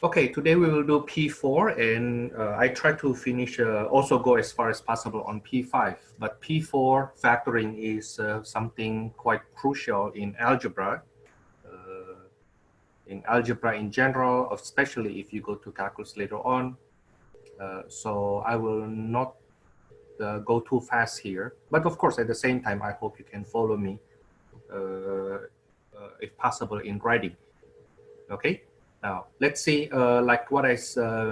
Okay, today we will do P4, and I try to finish, also go as far as possible on P5. But P4 factoring is something quite crucial in algebra. In algebra in general, especially if you go to calculus later on. So I will not go too fast here. But of course, at the same time, I hope you can follow me, if possible, in writing. Okay. Now, let's see, like what I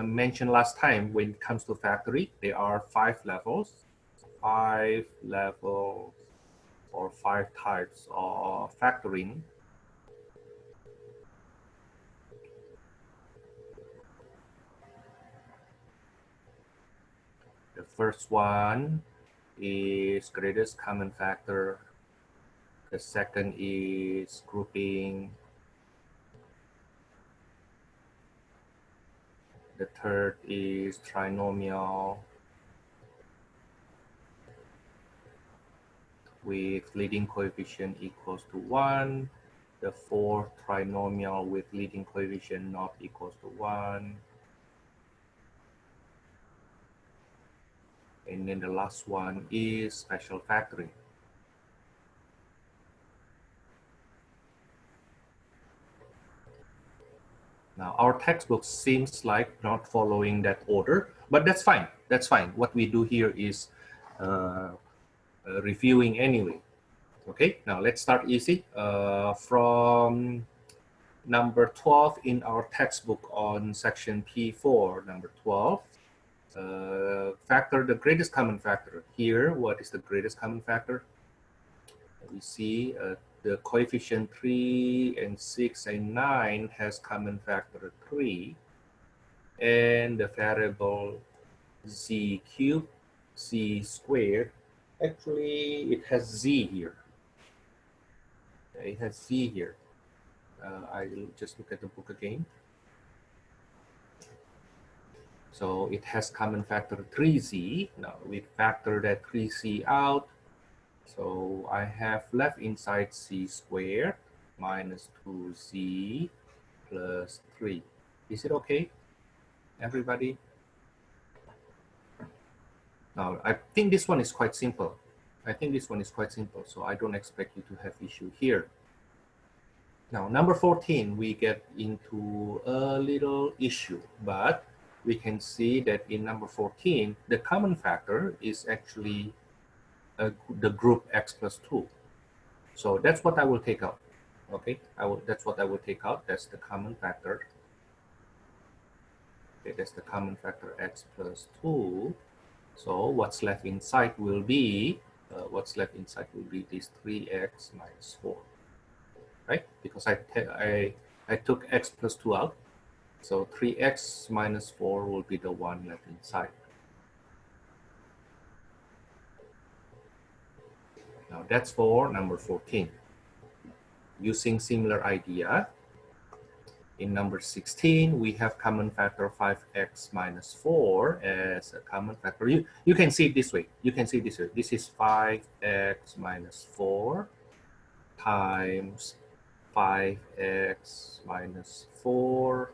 mentioned last time, when it comes to factory, there are 5 levels or 5 types of factoring. The first one is greatest common factor. The second is grouping. The third is trinomial with leading coefficient equals to 1. The fourth, trinomial with leading coefficient not equals to 1. And then the last one is special factoring. Now, our textbook seems like not following that order, but that's fine. That's fine. What we do here is reviewing anyway. Okay, now let's start easy. From number 12 in our textbook on section P4, number 12, factor the greatest common factor. Here, what is the greatest common factor? We see the coefficient 3 and 6 and 9 has common factor 3, and the variable z cubed, z squared, actually it has z here. It has z here. I'll just look at the book again. So it has common factor 3z. Now we factor that 3z out. So I have left inside z squared minus 2z plus 3. Is it okay, everybody? Now, I think this one is quite simple. So I don't expect you to have issue here. Now, number 14, we get into a little issue, but we can see that in number 14, the common factor is actually the group x plus 2. So that's what I will take out. Okay, that's what I will take out. That's the common factor. Okay, that's the common factor x plus 2. So what's left inside will be this 3x minus 4, right? Because I took x plus 2 out. So 3x minus 4 will be the one left inside. Now that's for number 14. Using similar idea, in number 16, we have common factor 5x minus 4 as a common factor. You can see it this way. This is 5x minus 4 times 5x minus 4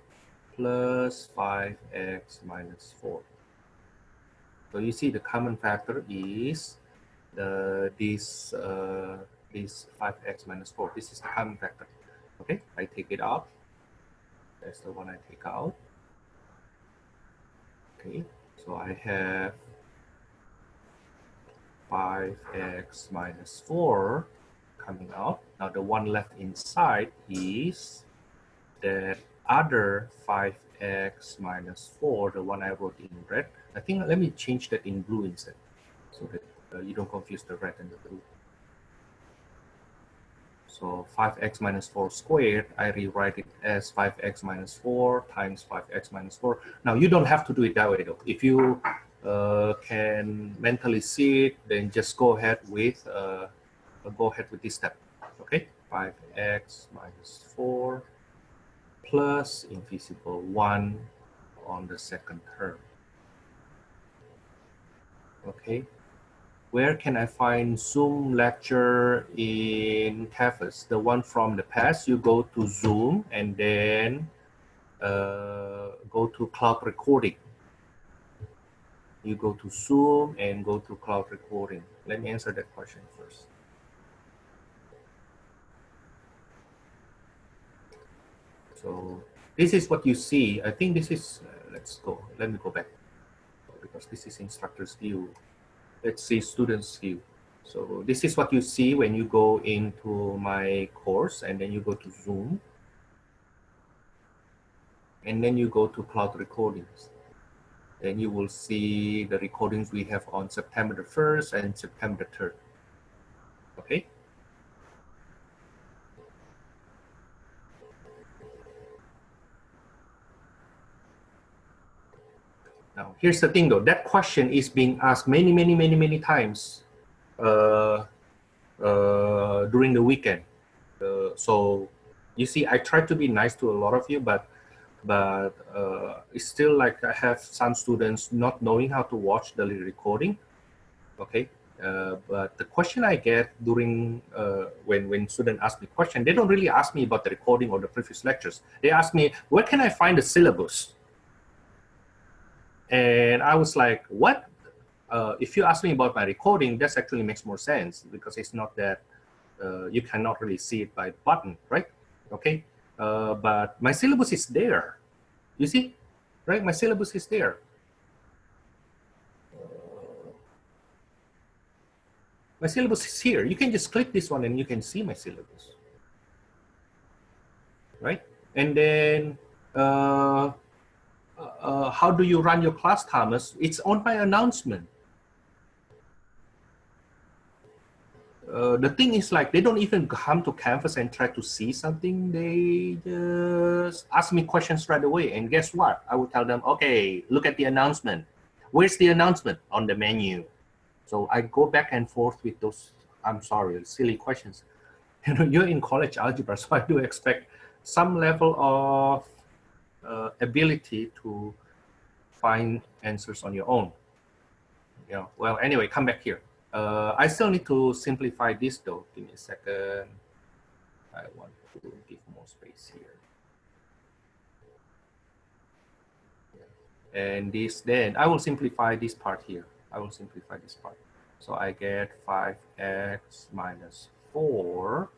plus 5x minus 4. So you see the common factor is this 5x minus 4. This is the common factor. Okay, I take it out. That's the one I take out. Okay, so I have 5x minus 4 coming out. Now the one left inside is the other 5x minus 4, the one I wrote in red. I think let me change that in blue instead, so that you don't confuse the red and the blue. So 5x minus 4 squared, I rewrite it as 5x minus 4 times 5x minus 4. Now you don't have to do it that way though. If you can mentally see it, then just go ahead with this step. Okay, 5x minus 4 plus invisible 1 on the second term. Okay. Where can I find Zoom lecture in Canvas? The one from the past, you go to Zoom and then go to cloud recording. You go to Zoom and go to cloud recording. Let me answer that question first. So this is what you see. I think this is, let me go back, because this is instructor's view. Let's see student's view. So this is what you see when you go into my course, and then you go to Zoom. And then you go to cloud recordings. And you will see the recordings we have on September the 1st and September the 3rd. Okay? Now, here's the thing though, that question is being asked many times during the weekend. So you see, I try to be nice to a lot of you, but it's still like I have some students not knowing how to watch the recording. Okay, but the question I get during when students ask me question, they don't really ask me about the recording or the previous lectures. They ask me, where can I find the syllabus? And I was like, what? If you ask me about my recording, that actually makes more sense, because it's not that you cannot really see it by button, right? Okay, but my syllabus is there. You see, right? My syllabus is there. My syllabus is here. You can just click this one and you can see my syllabus, right? And then how do you run your class, Thomas? It's on my announcement. The thing is, like, they don't even come to campus and try to see something. They just ask me questions right away. And guess what? I will tell them, okay, look at the announcement. Where's the announcement? On the menu. So I go back and forth with those, I'm sorry, silly questions. You know, you're in college algebra, so I do expect some level of ability to find answers on your own. Yeah. Well, anyway, come back here. I still need to simplify this though. Give me a second. I want to give more space here. And this, then I will simplify this part here. I will simplify this part. So I get 5x minus 4.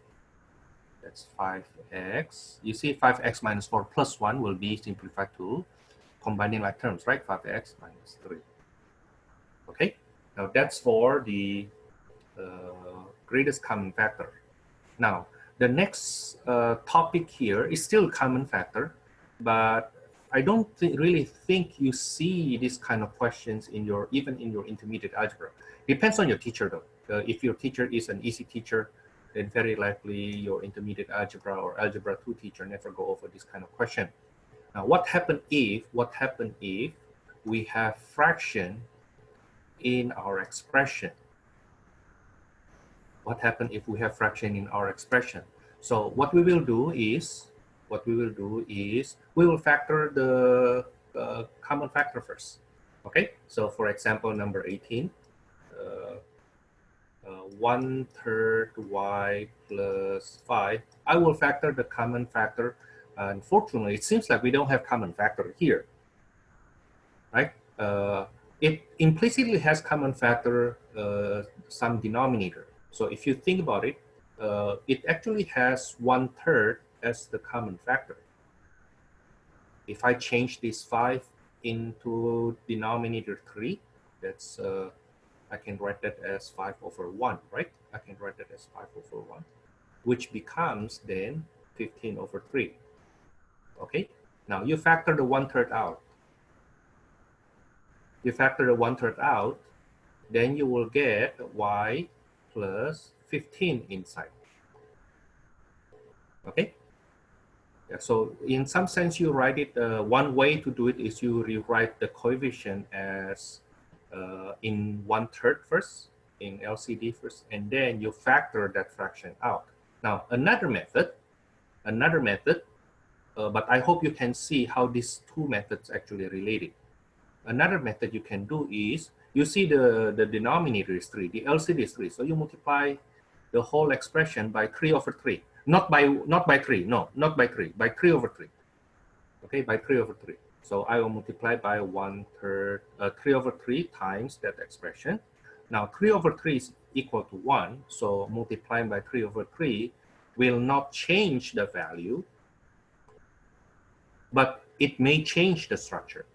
That's 5x. You see 5x minus 4 plus 1 will be simplified to combining like terms, right? 5x minus 3. Okay. Now that's for the greatest common factor. Now, the next topic here is still common factor, but I don't really think you see this kind of questions in your, even in your intermediate algebra. Depends on your teacher though. If your teacher is an easy teacher, then very likely your intermediate algebra or algebra 2 teacher never go over this kind of question. Now, what happened if we have fraction in our expression? What happened if we have fraction in our expression? So what we will do is, we will factor the common factor first. Okay, so for example, number 18, 1/3 y plus 5. I will factor the common factor. Unfortunately, it seems like we don't have common factor here, right? It implicitly has common factor, some denominator. So if you think about it, it actually has 1/3 as the common factor. If I change this 5 into denominator 3, that's I can write that as 5/1, right? I can write that as 5/1, which becomes then 15/3. Okay, now you factor the 1/3 out. You factor the 1/3 out, then you will get y plus 15 inside. Okay. Yeah, so in some sense, you write it, one way to do it is you rewrite the coefficient as in 1/3 first, in LCD first, and then you factor that fraction out. Now, another method, but I hope you can see how these two methods actually related. Another method you can do is, you see the denominator is 3, the LCD is 3, so you multiply the whole expression by 3/3. Not by 3, no, not by 3, by 3/3. okay, by 3 over 3. So I will multiply by 1/3, 3 over 3 times that expression. Now 3 over 3 is equal to 1, so multiplying by 3 over 3 will not change the value, but it may change the structure.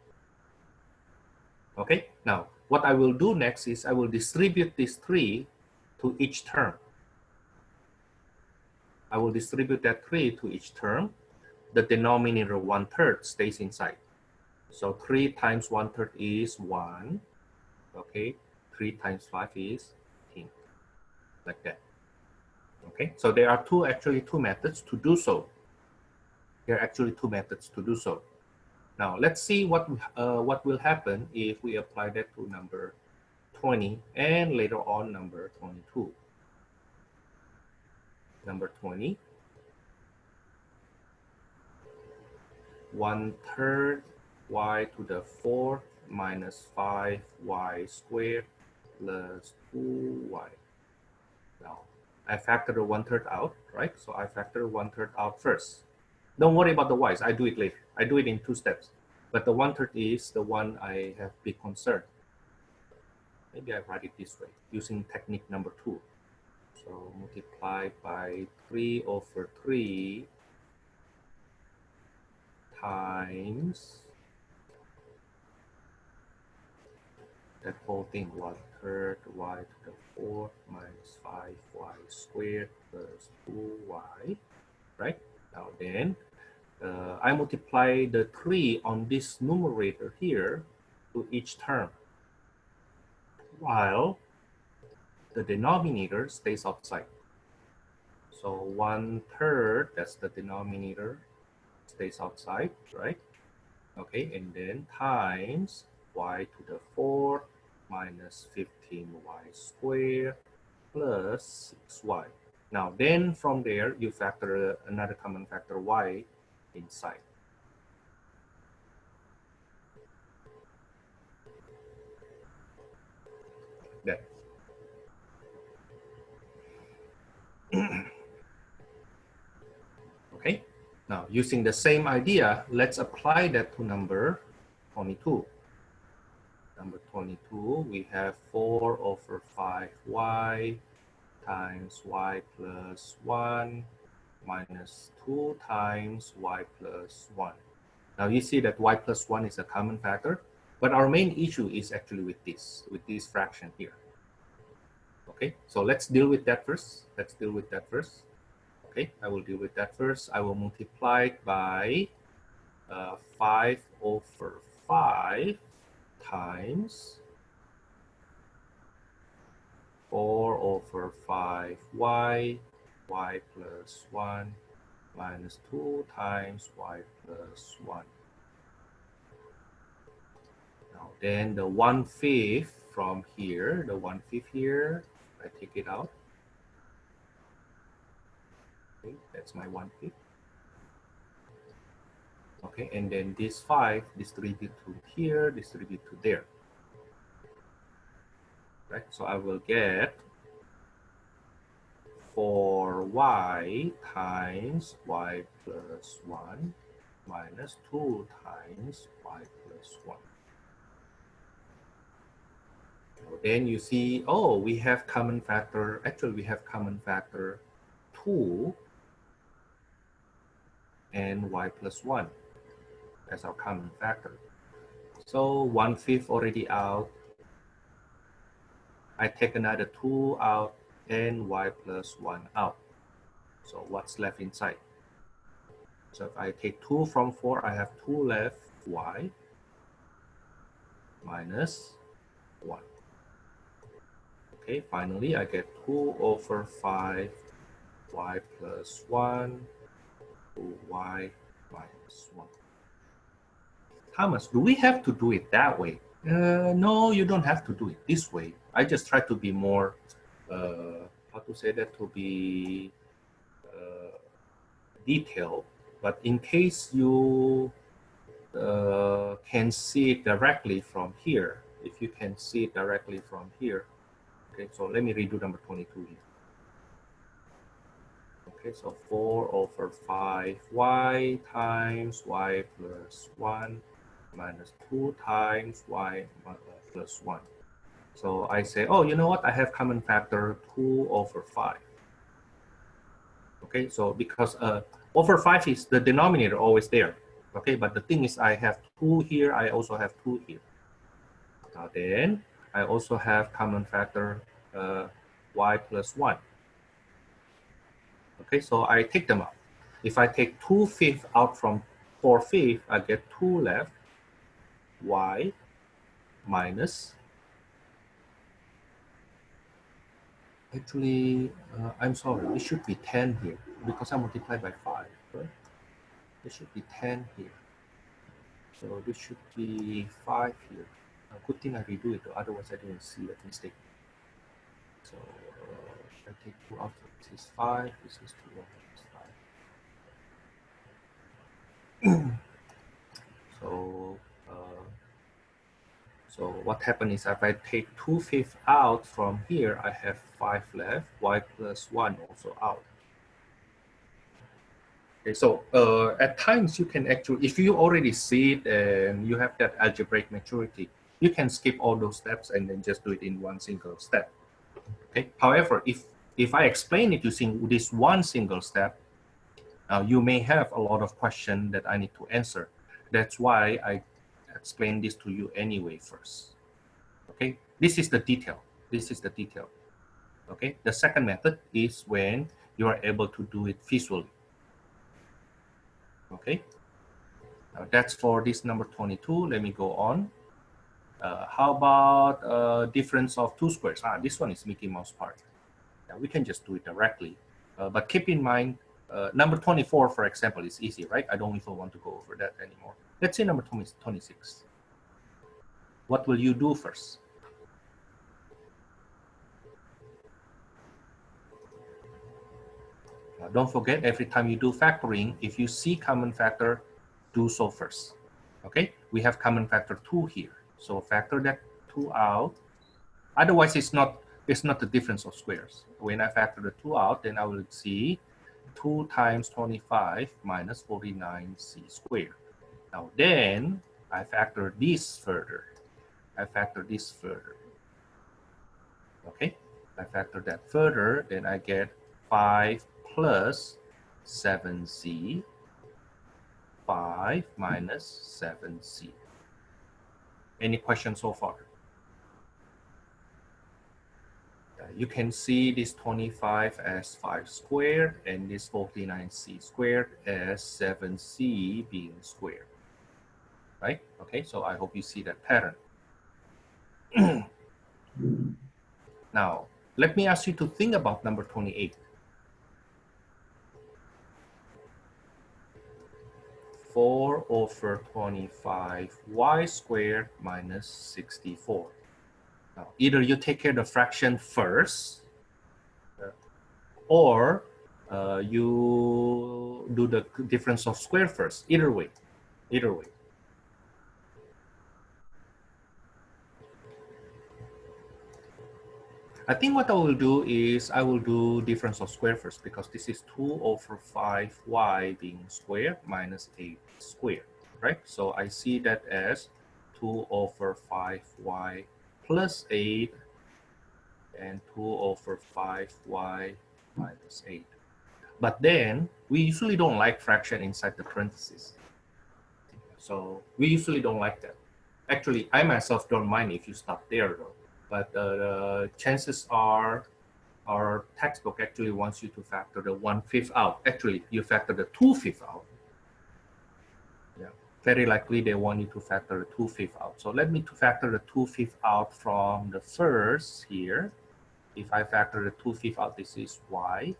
Okay, now what I will do next is I will distribute this 3 to each term. I will distribute that 3 to each term. The denominator 1/3 stays inside. So 3 times 1/3 is 1. Okay, 3 times 5 is 10, like that. Okay, so there are actually two methods to do so. There are actually two methods to do so. Now let's see what will happen if we apply that to number 20 and later on number 22. Number 20, 1/3 y to the 4th minus 5y squared plus 2y. Now I factor the 1/3 out, right? So I factor 1/3 out first. Don't worry about the y's. I do it later. I do it in 2 steps. But the 1/3 is the one I have big concern. Maybe I write it this way using technique number 2. So multiply by 3 over 3 times that whole thing, 1/3 y to the 4th minus 5y squared plus 2y, right? Now then, I multiply the 3 on this numerator here to each term, while the denominator stays outside. So 1/3, that's the denominator, stays outside, right? Okay, and then times y to the 4th minus 15y squared plus 6y. Now then from there, you factor another common factor y inside. That. Okay, now using the same idea, let's apply that to number 22. Number 22, we have 4 over 5y times y plus 1 minus 2 times y plus 1. Now you see that y plus 1 is a common factor, but our main issue is actually with this fraction here. Okay, so let's deal with that first. Let's deal with that first. Okay, I will deal with that first. I will multiply it by 5 over 5 times 4 over 5y, y plus 1 minus 2 times y plus 1. Now then the 1/5 from here, the 1/5 here, I take it out. Okay, that's my 1/5. Okay, and then this 5 distribute to here, distribute to there. Right, so I will get 4y times y plus 1 minus 2 times y plus 1. So then you see, oh, we have common factor. Actually, we have common factor 2 and y plus 1 as our common factor. So 1/5 already out. I take another 2 out and y plus 1 out. So what's left inside? So if I take 2 from 4, I have 2 left, y minus 1. Okay, finally I get 2 over 5 y plus 1 to y minus 1. Thomas, do we have to do it that way? No, you don't have to do it this way. I just try to be more, how to say that, to be detailed. But in case you can see it directly from here, if you can see it directly from here, okay, so let me redo number 22 here. Okay, so 4 over 5y times y plus 1 minus 2 times y plus 1. So I say, oh, you know what? I have common factor 2 over 5. Okay, so because over 5 is the denominator always there. Okay, but the thing is I have 2 here, I also have 2 here. Now then, I also have common factor y plus 1. Okay, so I take them out. If I take 2/5 out from 4/5, I get 2 left, y minus, actually, I'm sorry, it should be 10 here because I multiplied by 5, right? It should be 10 here. So this should be 5 here. Good thing I redo it, though, otherwise I didn't see that mistake. So I take 2 out, this is 5, this is 2 out, this is 5. So what happened is if I take 2/5 out from here, I have 5 left, y plus 1 also out. Okay, so at times you can actually, if you already see it and you have that algebraic maturity, you can skip all those steps and then just do it in one single step. Okay. However, if I explain it using this one single step, you may have a lot of questions that I need to answer. That's why I explain this to you anyway first. Okay, this is the detail. This is the detail. Okay, the second method is when you are able to do it visually. Okay, now that's for this number 22. Let me go on. How about difference of two squares? This one is Mickey Mouse part. Now we can just do it directly, but keep in mind, number 24, for example, is easy, right? I don't even want to go over that anymore. Let's say number 26. What will you do first? Don't forget, every time you do factoring, if you see common factor, do so first. Okay, we have common factor 2 here. So factor that 2 out. Otherwise, it's not the difference of squares. When I factor the 2 out, then I will see 2 times 25 minus 49c squared. Now then, I factor this further. I factor this further. Okay, I factor that further, then I get 5 plus 7c, 5 minus 7c. Any questions so far? You can see this 25 as 5 squared and this 49c squared as 7c being squared. Right? Okay, so I hope you see that pattern. Now, let me ask you to think about number 28. 4 over 25y squared minus 64. Now, either you take care of the fraction first, or you do the difference of square first. Either way, either way. I think what I will do is I will do difference of square first because this is 2 over 5y being squared minus 8 squared, right? So I see that as 2 over 5y plus 8 and 2 over 5y minus 8. But then we usually don't like fraction inside the parentheses. So we usually don't like that. Actually, I myself don't mind if you stop there though. But the chances are our textbook actually wants you to factor the 1/5 out. Actually, you factor the 2/5 out. Yeah, very likely they want you to factor the 2/5 out. So let me to factor the 2/5 out from the first here. If I factor the 2/5 out, this is y.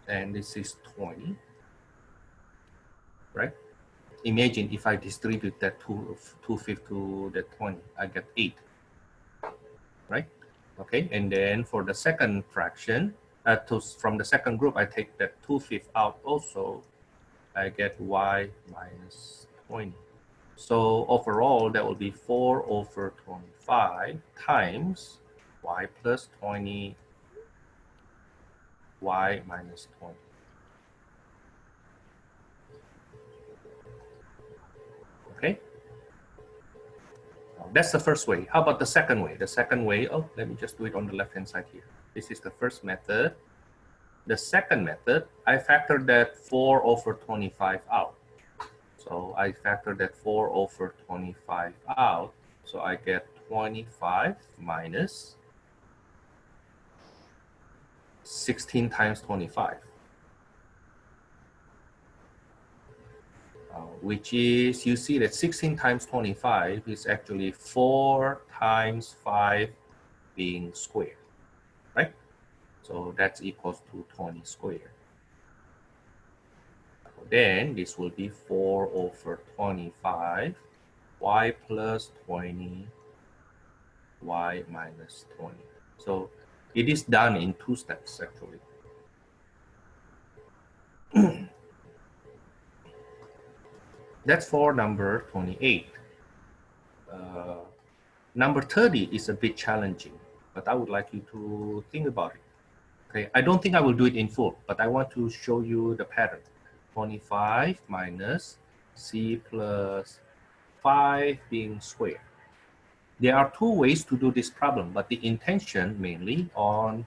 And this is 20, right? Imagine if I distribute that 2/5 to the 20, I get 8, right? Okay, and then for the second fraction, from the second group, I take that 2/5 out also, I get y minus 20. So overall, that will be 4 over 25 times y plus 20, y minus 20. Okay? That's the first way. How about the second way? The second way, oh, let me just do it on the left-hand side here. This is the first method. The second method, I factored that 4 over 25 out. So I factor that 4 over 25 out. So I get 25 minus 16 times 25. Which is, you see that 16 times 25 is actually 4 times 5 being squared, right? So that's equals to 20 squared. Then this will be 4 over 25, y plus 20, y minus 20. So it is done in 2 steps actually. That's for number 28. Number 30 is a bit challenging, but I would like you to think about it. Okay, I don't think I will do it in full, but I want to show you the pattern. 25 minus c plus 5 being squared. There are 2 ways to do this problem, but the intention mainly on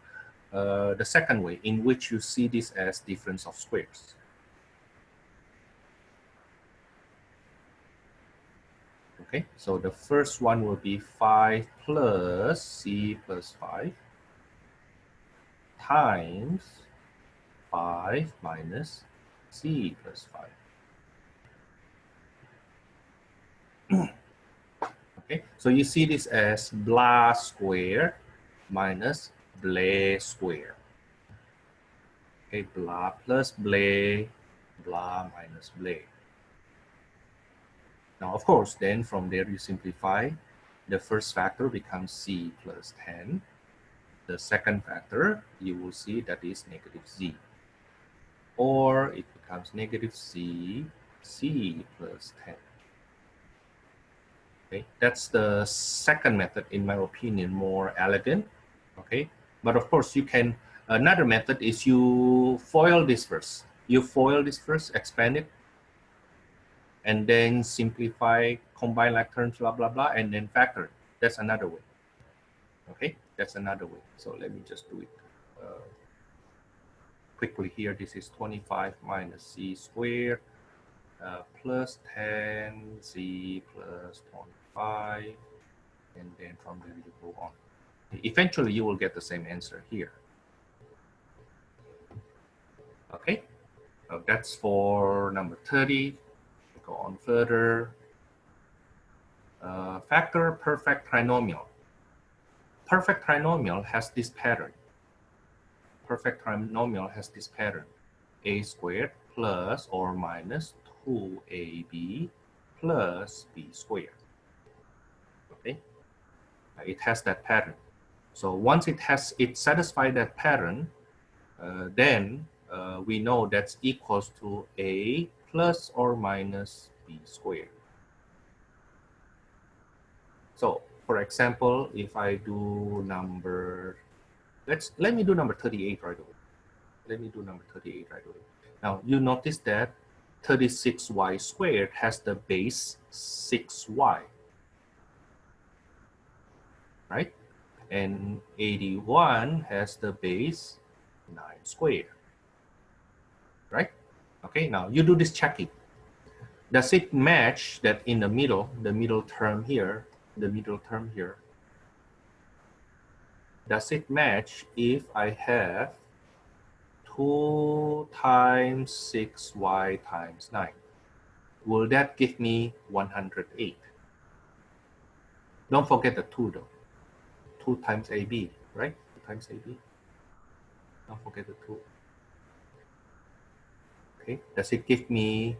the second way, in which you see this as difference of squares. Okay, so the first one will be 5 plus c plus 5 times 5 minus c plus 5. Okay, so you see this as blah square minus blah square. Okay, blah plus blah, blah minus blah. Now, of course, then from there you simplify. The first factor becomes c plus 10. The second factor, you will see that is negative z. Or it becomes negative c plus 10. Okay, that's the second method, in my opinion, more elegant. Okay, but of course you can, another method is you FOIL this first. You FOIL this first, expand it, and then simplify, combine like terms, blah, blah, blah, and then factor. That's another way. Okay, that's another way. So let me just do it quickly here. This is 25 minus c squared plus 10c plus 25, and then from there you go on. Eventually you will get the same answer here. Okay, that's for number 30. Go on further. Factor perfect trinomial. Perfect trinomial has this pattern. Perfect trinomial has this pattern. A squared plus or minus 2ab plus b squared. Okay, it has that pattern. So once it satisfies that pattern, then we know that's equals to a plus or minus b squared. So for example, if I do number, let me do number 38 right away. Let me do number 38 right away. Now you notice that 36y squared has the base 6y, right? And 81 has the base 9 squared, right? Okay, now you do this checking. Does it match that in the middle term here, does it match if I have 2 times 6y times 9? Will that give me 108? Don't forget the 2 though. 2 times AB, right? 2 times AB. Don't forget the 2. Okay, does it give me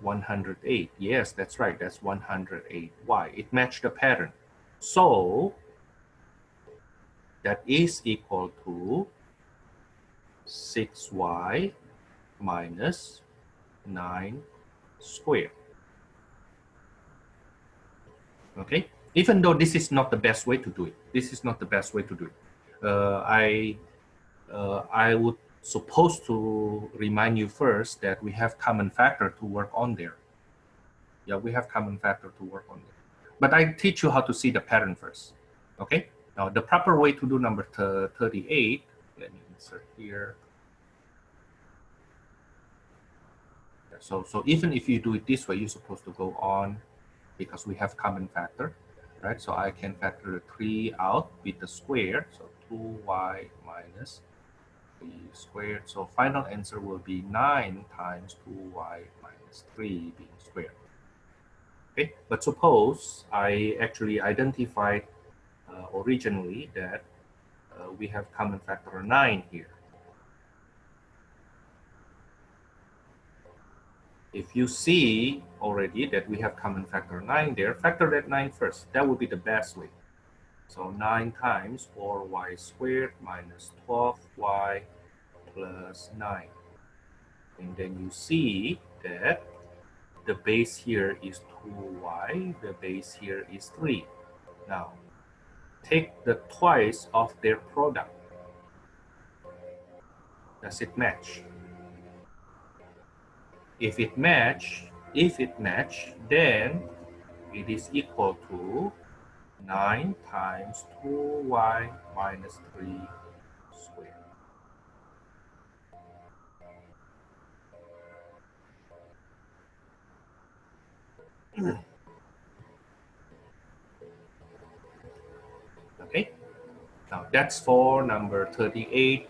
108? Yes, that's right. That's 108y. It matched the pattern. So that is equal to 6y minus 9 squared. Okay, even though this is not the best way to do it. This is not the best way to do it. I would supposed to remind you first that we have common factor to work on there. Yeah, we have common factor to work on there. But I teach you how to see the pattern first. Okay, now the proper way to do number 38, let me insert here. So even if you do it this way, you're supposed to go on because we have common factor, right? So I can factor the 3 out with the square. So 2y minus 3 squared. So final answer will be 9 times 2y minus 3 being squared. Okay, but suppose I actually identified originally that we have common factor 9 here. If you see already that we have common factor 9 there, factor that 9 first. That would be the best way. So 9 times 4y squared minus 12y plus 9. And then you see that the base here is 2y, the base here is 3. Now, take the twice of their product. Does it match? If it match, then it is equal to 9 times 2y minus 3 squared. Okay, now that's for number 38.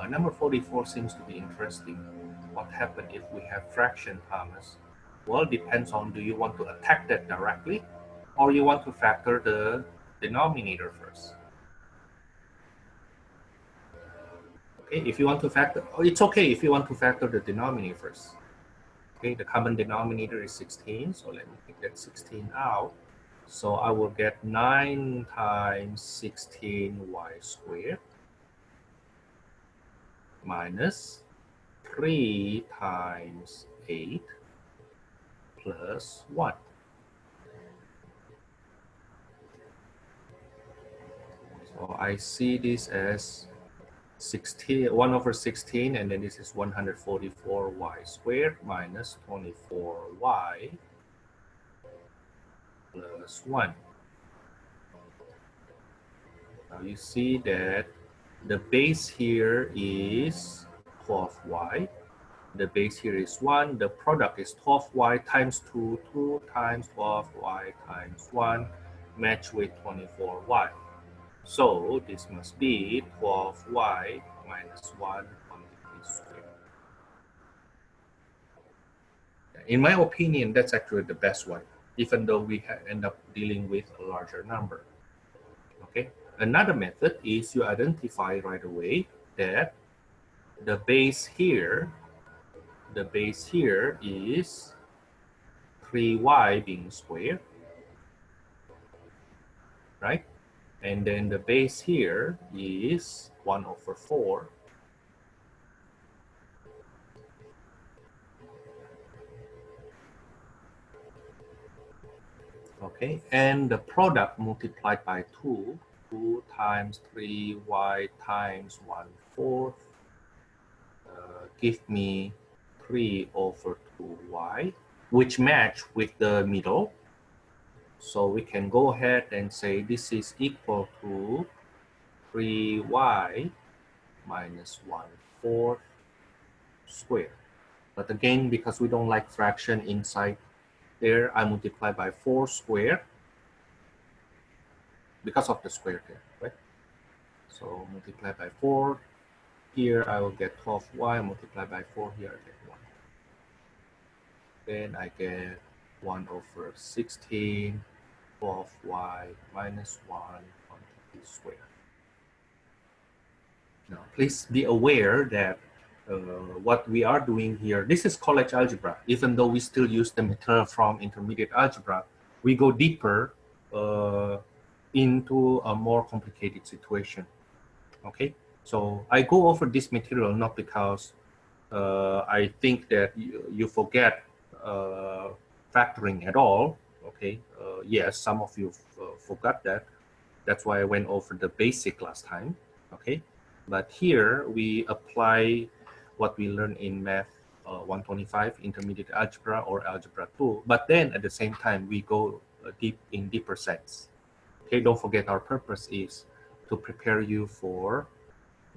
Number 44 seems to be interesting. What happened if we have fraction, Thomas? Well, depends on, do you want to attack that directly or you want to factor the denominator first? Okay, if you want to factor, it's okay if you want to factor the denominator first. Okay, the common denominator is 16, so let me take that 16 out. So I will get 9 times 16y squared minus 3 times 8 plus 1. So I see this as 1 over 16, and then this is 144y squared minus 24y plus 1. Now you see that the base here is 12y. The base here is 1. The product is 12y times 2. 2 times 12y times 1 match with 24y. So this must be 12y minus 1 squared. In my opinion, that's actually the best one, even though we end up dealing with a larger number. Okay. Another method is you identify right away that the base here is 3y being squared, right? And then the base here is 1 over 4. Okay, and the product multiplied by 2, 2 times 3y times 1/4 give me 3 over 2y, which match with the middle. So we can go ahead and say this is equal to 3y minus 1/4 squared. But again, because we don't like fraction inside there, I multiply by 4 squared because of the square there, right? So multiply by 4. Here I will get 12y, multiply by 4, here I get 1. Then I get 1 over 16, 12y minus 1 squared. Now, please be aware that what we are doing here, this is college algebra. Even though we still use the material from intermediate algebra, we go deeper into a more complicated situation. Okay, so I go over this material not because I think that you forget factoring at all. Okay, yes, some of you forgot that. That's why I went over the basic last time. Okay, but here we apply what we learned in Math 125, Intermediate Algebra or Algebra 2. But then at the same time, we go deeper sense. Okay, don't forget our purpose is to prepare you for,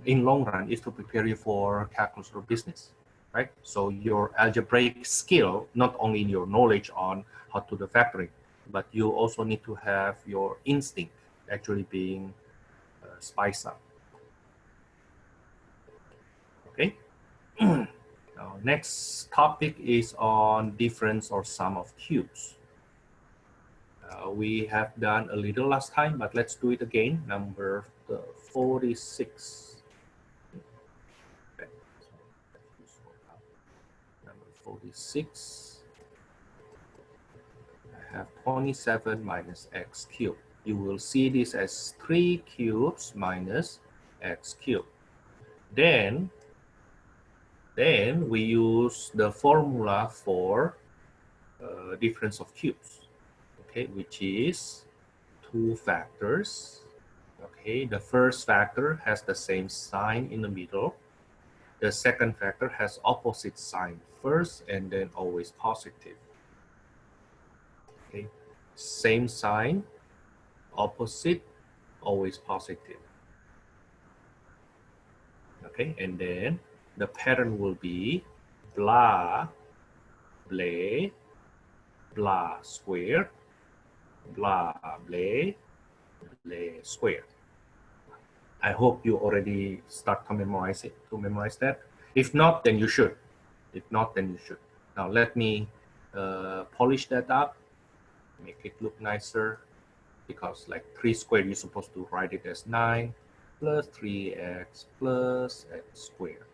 in long run, is to prepare you for calculus or business, right? So your algebraic skill, not only in your knowledge on how to do factoring, but you also need to have your instinct actually being spiced up. Okay. Now, next topic is on difference or sum of cubes. We have done a little last time, but let's do it again. Number 46. Okay. Number 46. I have 27 minus x cubed. You will see this as 3 cubes minus x cubed. Then we use the formula for difference of cubes, okay, which is 2 factors. Okay, the first factor has the same sign in the middle. The second factor has opposite sign first and then always positive. Okay, same sign, opposite, always positive. Okay, and then the pattern will be blah, blah, blah squared, blah, blah, blah squared. I hope you already start to memorize that. If not, then you should. If not, then you should. Now let me polish that up, make it look nicer, because like 3 squared, you're supposed to write it as 9 plus 3x plus x squared.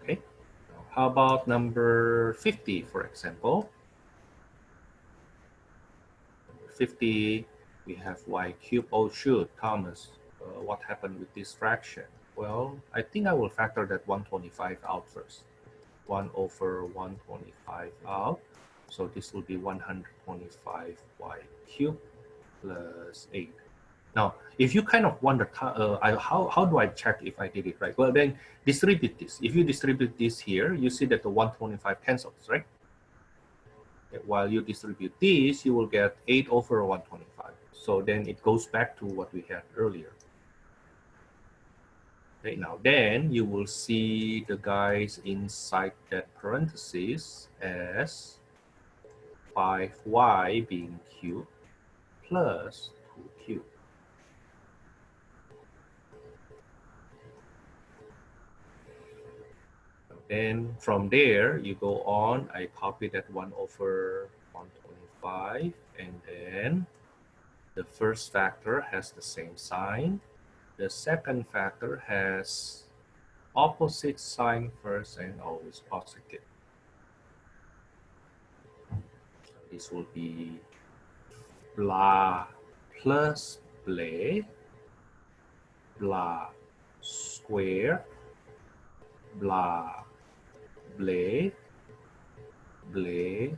Okay, now, how about number 50, for example? 50, we have y cubed. Oh shoot, Thomas, what happened with this fraction? Well, I think I will factor that 125 out first. 1 over 125 out. So this will be 125 y cubed plus 8. Now, if you kind of wonder, how do I check if I did it right? Well, then distribute this. If you distribute this here, you see that the 125 cancels, right? While you distribute this, you will get 8 over 125. So then it goes back to what we had earlier. Okay, now then you will see the guys inside that parenthesis as 5y being cubed plus 2 cubed. Then from there, you go on, I copy that 1 over 125, and then the first factor has the same sign. The second factor has opposite sign first and always positive. This will be blah plus blah, blah square, blah blah, blah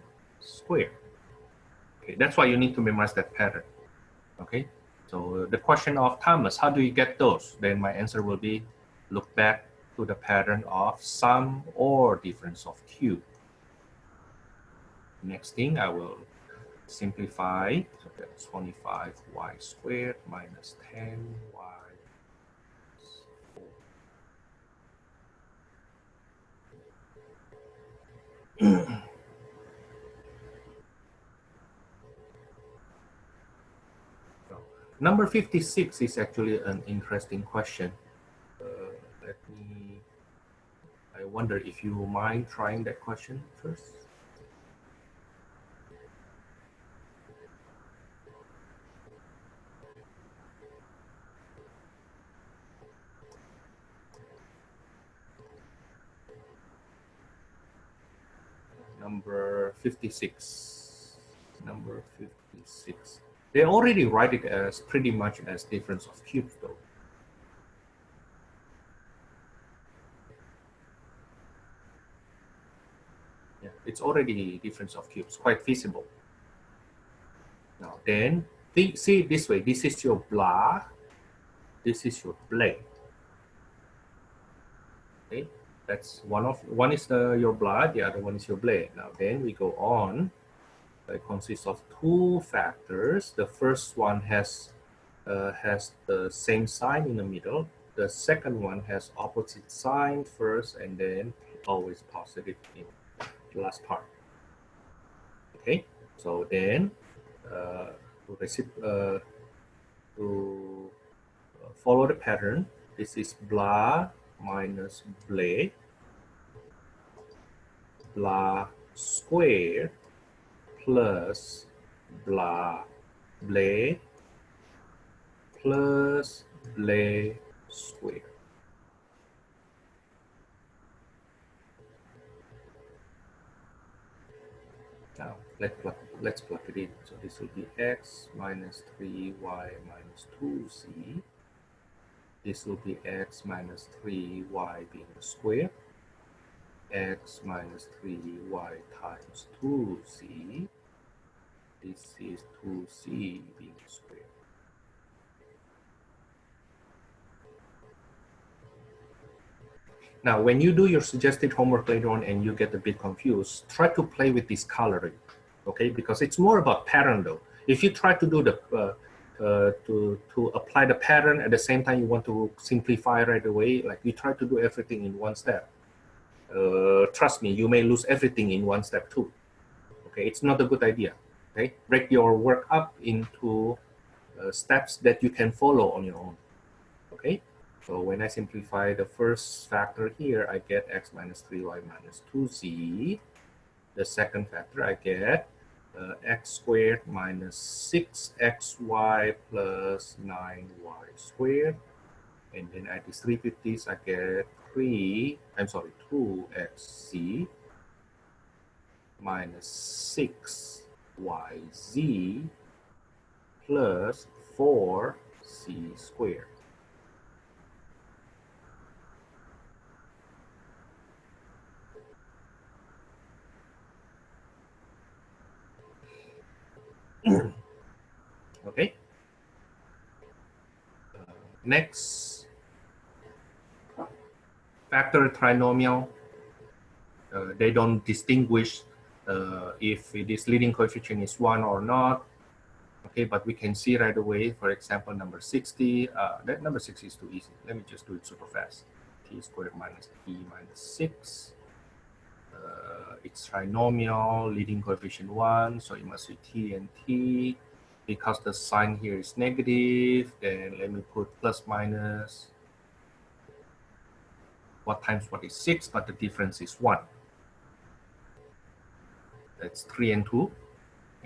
square. Okay, that's why you need to memorize that pattern. Okay, so the question of Thomas, how do you get those? Then my answer will be, look back to the pattern of sum or difference of cube. Next thing, I will simplify. So that's 25y squared minus 10y. Number 56 is actually an interesting question. I wonder if you mind trying that question first. Number 56. Number 56. They already write it as pretty much as difference of cubes though. It's already difference of cubes, quite feasible. Now then, see it this way. This is your blah. This is your blade. Okay, that's one is your blah, the other one is your blade. Now then we go on. It consists of two factors. The first one has the same sign in the middle. The second one has opposite sign first, and then always positive in the last part. Okay, so then to follow the pattern, this is blah minus blade, blah squared plus blah blade plus blade squared. Now let's plug it in. So this will be x minus 3y minus 2z. This will be x minus 3y being the square. X minus 3y times 2z. This is 2z being squared. Now, when you do your suggested homework later on and you get a bit confused, try to play with this coloring, okay? Because it's more about pattern though. If you try to do the to apply the pattern at the same time you want to simplify right away, like you try to do everything in one step. Trust me, you may lose everything in one step too. Okay, it's not a good idea. Okay, break your work up into steps that you can follow on your own. Okay. So when I simplify the first factor here, I get x minus 3y minus 2z. The second factor, I get x squared minus 6xy plus 9y squared. And then I distribute this, I get 2xz minus 6yz plus 4c squared. Okay. Next, factor trinomial. They don't distinguish if this leading coefficient is 1 or not. Okay, but we can see right away, for example, number 60. That number 60 is too easy. Let me just do it super fast. T squared minus e minus 6. It's trinomial, leading coefficient 1, so it must be t and t. Because the sign here is negative, then let me put plus minus. What times what is 6, but the difference is 1. That's 3 and 2.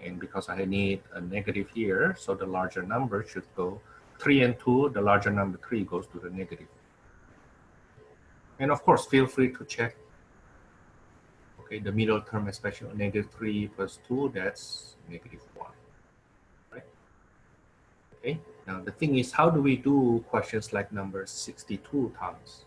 And because I need a negative here, so the larger number should go 3 and 2, the larger number 3 goes to the negative. And of course, feel free to check. Okay, the middle term, especially negative 3 plus 2, that's negative 1. Right? Okay, now the thing is, how do we do questions like number 62, Thomas?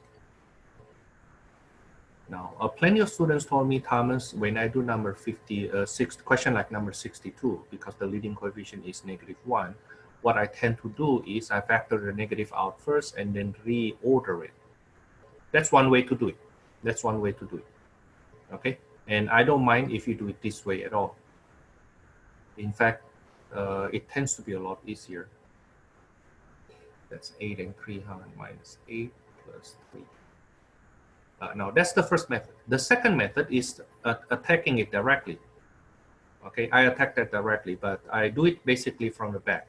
Now, plenty of students told me, Thomas, when I do number 56, question like number 62, because the leading coefficient is negative 1, what I tend to do is I factor the negative out first and then reorder it. That's one way to do it. That's one way to do it. Okay, and I don't mind if you do it this way at all. In fact, it tends to be a lot easier. That's 8 and 3 minus 8 plus 3. Now, that's the first method. The second method is attacking it directly. Okay, I attack that directly, but I do it basically from the back.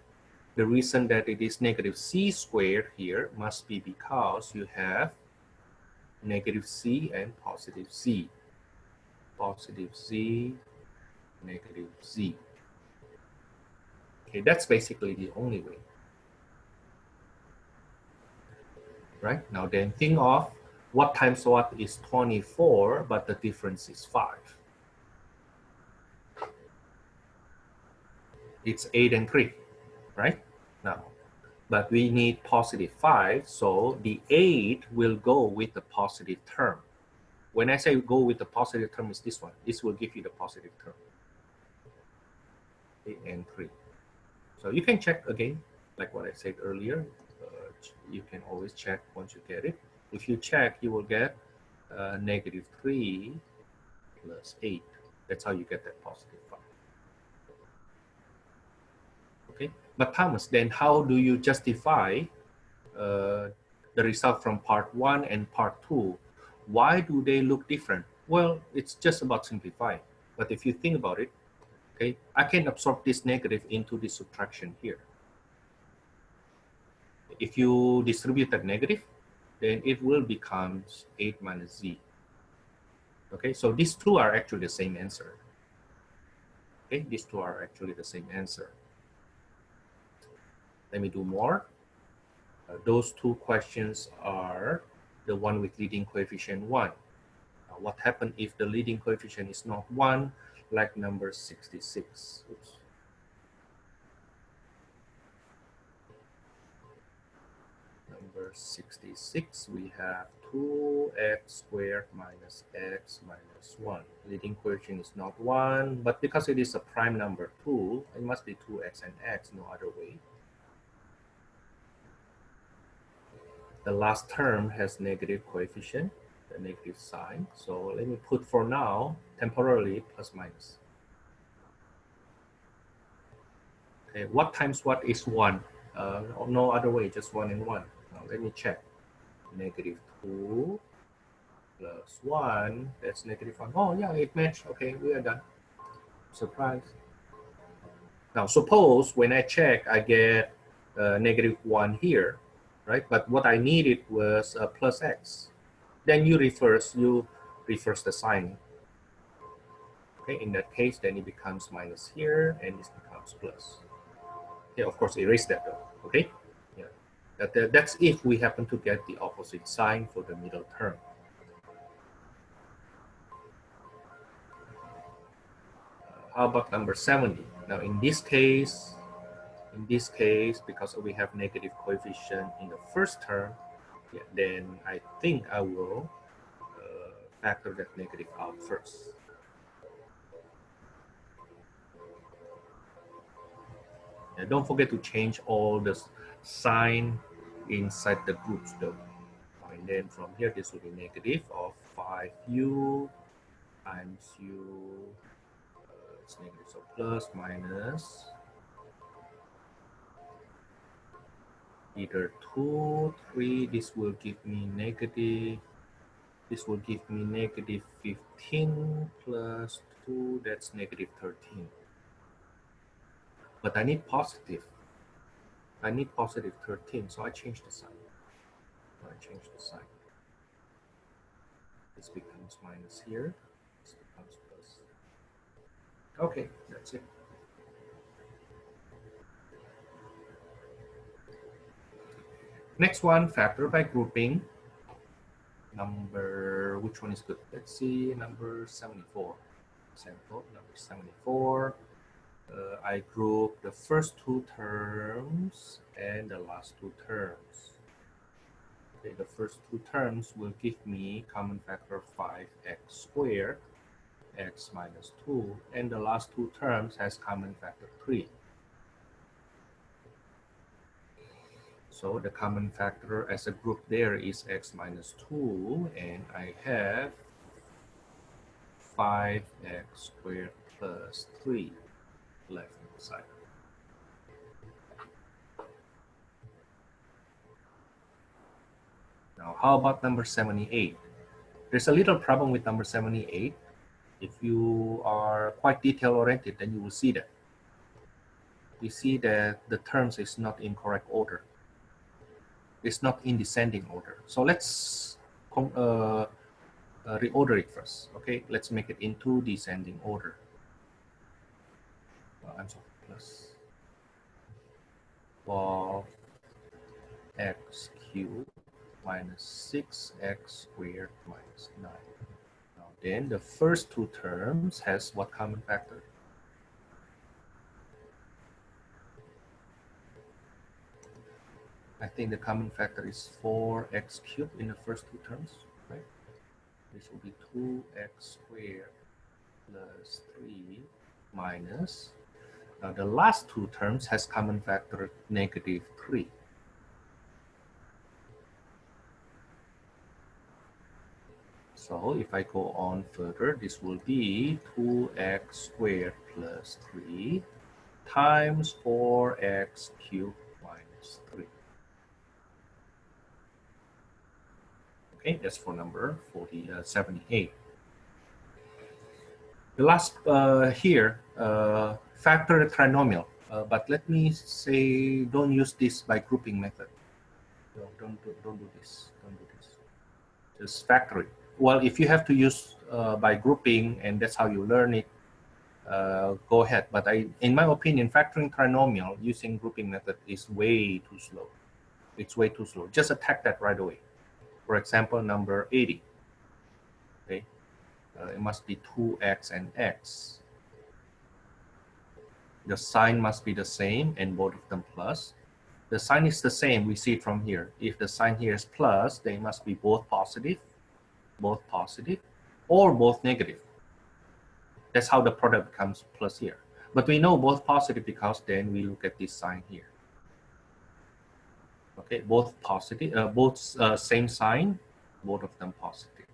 The reason that it is negative c squared here must be because you have negative c and positive z. Positive z, negative z. Okay, that's basically the only way. Right? Now then think of what times what is 24, but the difference is 5. It's 8 and 3, right? Now, but we need positive 5, so the 8 will go with the positive term. When I say go with the positive term, is this one. This will give you the positive term. Okay, and 3. So you can check again, like what I said earlier. You can always check once you get it. If you check, you will get negative 3 plus 8. That's how you get that positive 5. Okay, but Thomas, then how do you justify the result from part 1 and part 2? Why do they look different? Well, it's just about simplifying. But if you think about it, okay, I can absorb this negative into the subtraction here. If you distribute that negative, then it will become 8 minus z. Okay, so these two are actually the same answer. Okay, these two are actually the same answer. Let me do more. Those two questions are the one with leading coefficient 1. What happens if the leading coefficient is not 1, like number 66? Oops. Number 66, we have 2x squared minus x minus 1. Leading coefficient is not 1, but because it is a prime number 2, it must be 2x and x, no other way. The last term has negative coefficient, the negative sign. So let me put for now, temporarily, plus minus. Okay, what times what is 1? No other way, just 1 and 1. Now let me check. Negative 2 plus 1, that's negative 1. Oh yeah, it matched. Okay, we are done. Surprise. Now suppose when I check, I get negative 1 here, right? But what I needed was plus x. Then you reverse the sign. Okay, in that case, then it becomes minus here, and this becomes plus. Okay, of course, erase that though. Okay, yeah, that's if we happen to get the opposite sign for the middle term. How about number 70? Now, in this case, because we have negative coefficient in the first term, yeah, then I think I will factor that negative out first. And don't forget to change all the sign inside the groups though. And then from here, this will be negative of 5u times u, it's negative, so plus minus either 2, 3, this will give me negative, this will give me negative 15 plus 2, that's negative 13. But I need positive. I need positive 13, so I change the sign. This becomes minus here. This becomes plus. Okay, that's it. Next one, factor by grouping. Which one is good? Let's see, number 74. Example, number 74. I group the first two terms and the last two terms. Okay, the first two terms will give me common factor of 5x squared, x minus 2, and the last two terms has common factor 3. So the common factor as a group there is x minus 2, and I have 5x squared plus 3 left side. Now, how about number 78? There's a little problem with number 78. If you are quite detail-oriented, then you will see that. You see that the terms is not in correct order. It's not in descending order. So let's reorder it first. Okay, let's make it into descending order. I'm sorry, plus 12x cubed minus 6x squared minus 9. Now then the first two terms has what common factor? I think the common factor is 4x cubed in the first two terms, right? This will be 2x squared plus 3 minus, the last two terms has common factor negative 3. So if I go on further, this will be 2x squared plus 3 times 4x cubed minus 3. Okay, that's for number 78. The last here, factor trinomial. But let me say, don't use this by grouping method. No, don't do this. Don't do this. Just factor it. Well, if you have to use by grouping and that's how you learn it, go ahead. But in my opinion, factoring trinomial using grouping method is way too slow. It's way too slow. Just attack that right away. For example, number 80. Okay, it must be 2x and x. The sign must be the same and both of them plus. The sign is the same, we see it from here. If the sign here is plus, they must be both positive, or both negative. That's how the product becomes plus here. But we know both positive because then we look at this sign here. Okay, both positive, both same sign, both of them positive.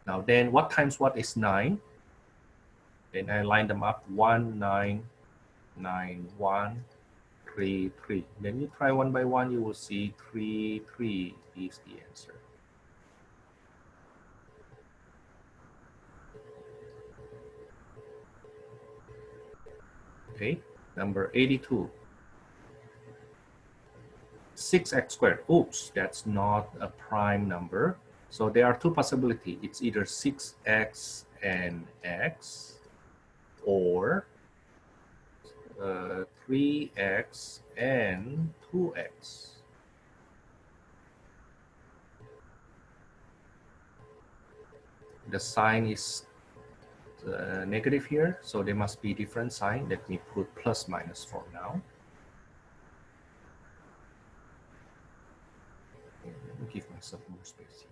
Now then, what times what is 9? Then I line them up, 1, 9, 9, 1, 3, 3. Then you try one by one, you will see 3, 3 is the answer. Okay, number 82. 6x squared. Oops, that's not a prime number. So there are two possibilities. It's either 6x and x, or 3x and 2x. The sign is negative here, so there must be different sign. Let me put plus minus for now. Let me give myself more space here.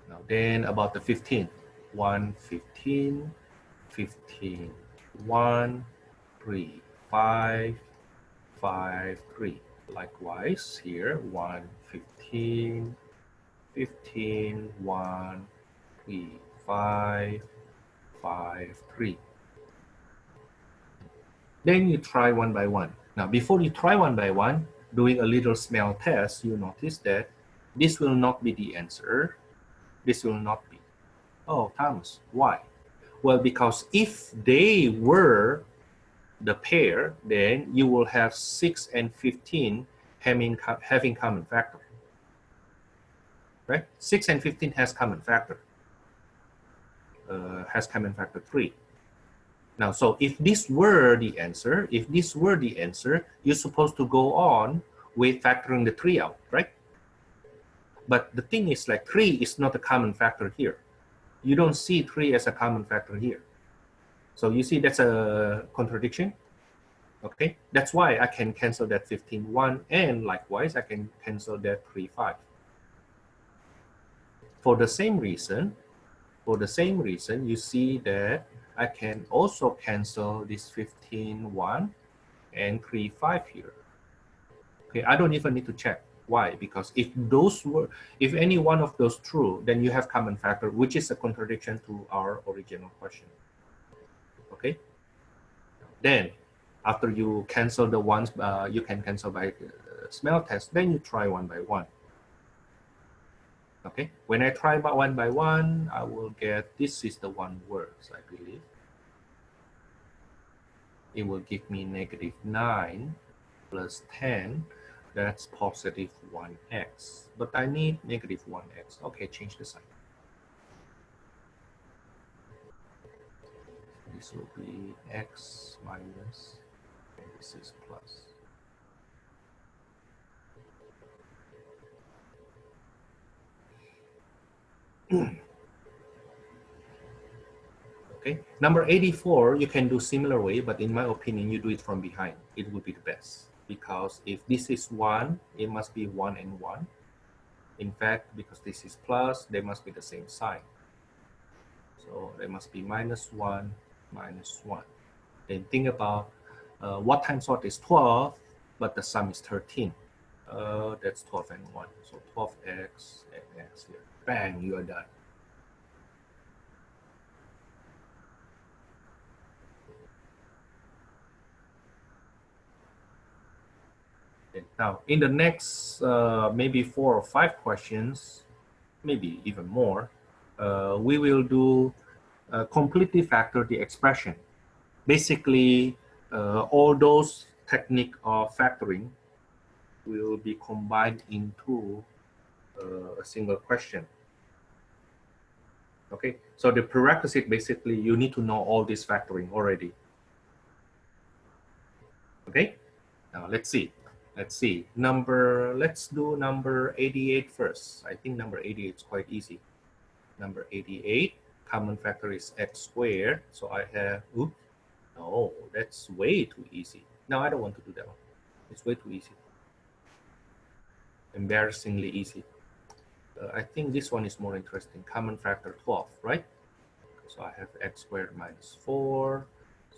Now then, about the 15. 1, 15, 15, 1, 3, 5, 5, 3. Likewise, here, 1, 15, 15, 1, 3, 5, 5, 3. Then you try one by one. Now, before you try one by one, doing a little smell test, you notice that this will not be the answer. This will not be. Oh, Thomas, why? Well, because if they were the pair, then you will have 6 and 15 having common factor. Right? 6 and 15 has common factor. Has common factor 3. Now, so if this were the answer, you're supposed to go on with factoring the 3 out, right? But the thing is, like, 3 is not a common factor here. You don't see 3 as a common factor here. So you see that's a contradiction. Okay, that's why I can cancel that 15, 1, and likewise I can cancel that 3, 5. For the same reason, you see that I can also cancel this 15, 1 and 3, 5 here. Okay, I don't even need to check. Why? Because if any one of those true, then you have common factor, which is a contradiction to our original question. Okay. Then, after you cancel the ones, you can cancel by smell test. Then you try one by one. Okay. When I try one by one, I will get, this is the one words, I believe. It will give me negative 9 plus 10. That's positive 1x, but I need negative 1x. Okay, change the sign. This will be x minus, and this is plus. Okay, number 84, you can do similar way, but in my opinion, you do it from behind. It would be the best. because if this is 1, it must be 1 and 1. In fact, because this is plus, they must be the same sign. So they must be minus 1, minus 1. Then think about what times what is 12, but the sum is 13. That's 12 and 1. So 12x and x here. Bang, you are done. Okay. Now, in the next maybe 4 or 5 questions, maybe even more, we will do completely factor the expression. Basically, all those technique of factoring will be combined into a single question. Okay, so the prerequisite, basically, you need to know all this factoring already. Okay, now let's see. Let's do number 88 first. I think number 88 is quite easy. Number 88, common factor is x squared. So I have, oops, no, that's way too easy. No, I don't want to do that one. It's way too easy. Embarrassingly easy. I think this one is more interesting. Common factor 12, right? So I have x squared minus 4.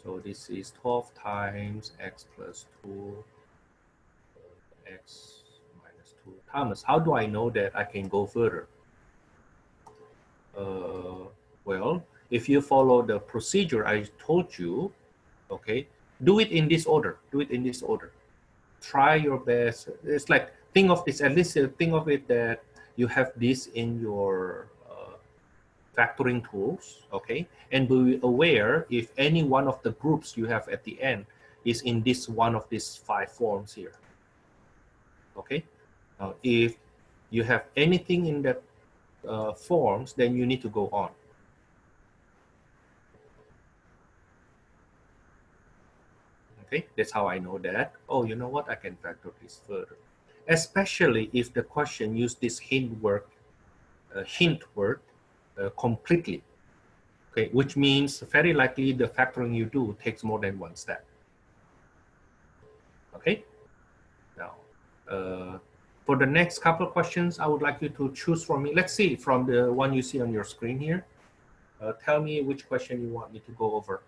So this is 12 times x plus 2, x minus 2. Thomas, how do I know that I can go further? Well, if you follow the procedure I told you, okay, do it in this order. Do it in this order. Try your best. It's like, think of this, at least think of it that you have this in your factoring tools, okay? And be aware if any one of the groups you have at the end is in this one of these 5 forms here, okay? Now, if you have anything in that forms, then you need to go on. Okay, that's how I know that, oh, you know what, I can factor this further. Especially if the question used this hint word completely. Okay, which means very likely the factoring you do takes more than one step. Okay, now for the next couple of questions, I would like you to choose from me. Let's see from the one you see on your screen here. Tell me which question you want me to go over.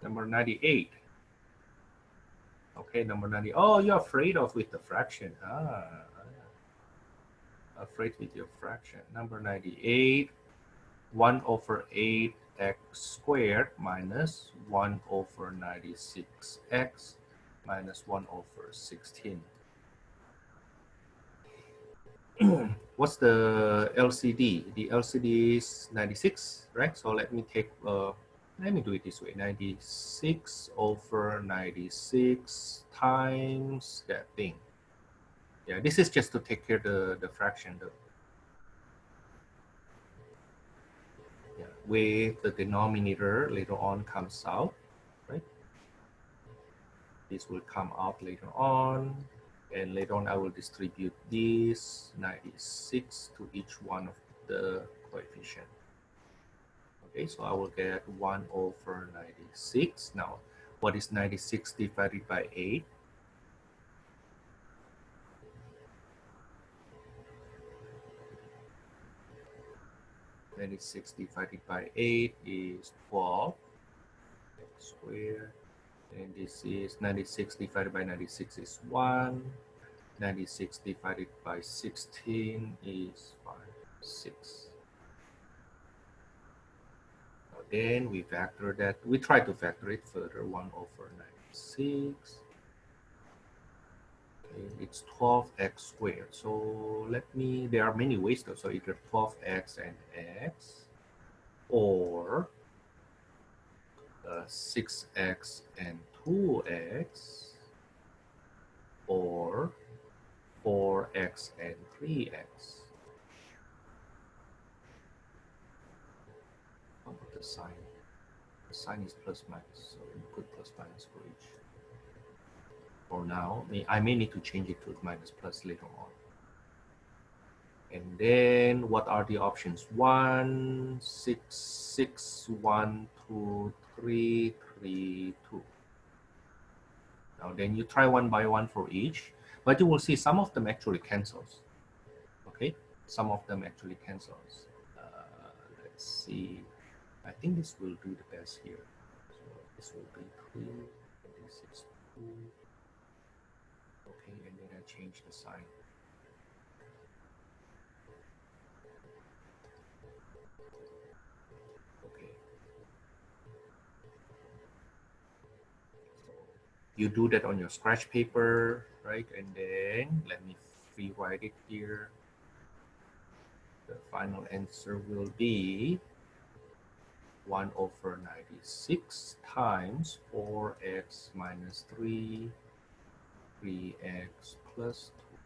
Number 98. Okay, number 90. Oh, you're afraid of with the fraction. Afraid with your fraction. Number 98, 1 over 8 x squared minus 1 over 96x minus 1 over 16. What's the LCD? The LCD is 96, right? So let me take, let me do it this way. 96 over 96 times that thing. Yeah, this is just to take care of the fraction though. Yeah, with the denominator later on comes out, right? This will come out later on. And later on, I will distribute this 96 to each one of the coefficient. Okay, so I will get 1 over 96. Now, what is 96 divided by 8? Then 6 divided by 8 is 12 x squared. And this is 96 divided by 96 is 1. 96 divided by 16 is 5, 6. Now then we factor that. We try to factor it further. 1 over 96. Okay, it's 12x squared. So let me, there are many ways though. So either 12x and x, or 6x and 2x, or 4x and 3x. How about the sign? The sign is plus minus, so you put plus minus for each. For now, I may need to change it to minus plus later on. And then what are the options? 1, 6, 6, 1, 2, 3, 3, 2. Now then you try one by one for each, but you will see some of them actually cancels. Okay, some of them actually cancels. Let's see. I think this will do the best here. So this will be 3, and this is 2. Okay, and then I change the sign. Okay. So you do that on your scratch paper, right? And then let me rewrite it here. The final answer will be 1 over 96 times 4x minus 3, 3x plus 2.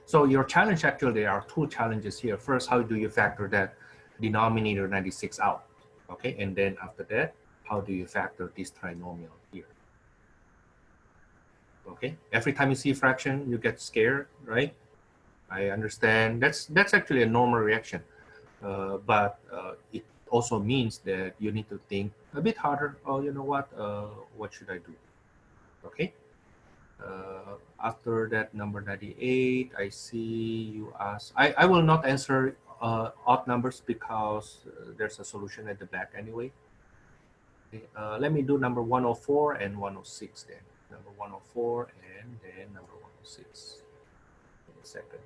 So your challenge, actually, there are two challenges here. First, how do you factor that denominator 96 out? Okay, and then after that, how do you factor this trinomial here? Okay, every time you see a fraction, you get scared, right? I understand. That's actually a normal reaction, but it also means that you need to think a bit harder. Oh, you know what should I do? Okay. After that, number 98, I see you ask. I will not answer odd numbers because there's a solution at the back anyway. Okay, let me do number 104 and 106 then. Number 104 and then number 106. Wait a second.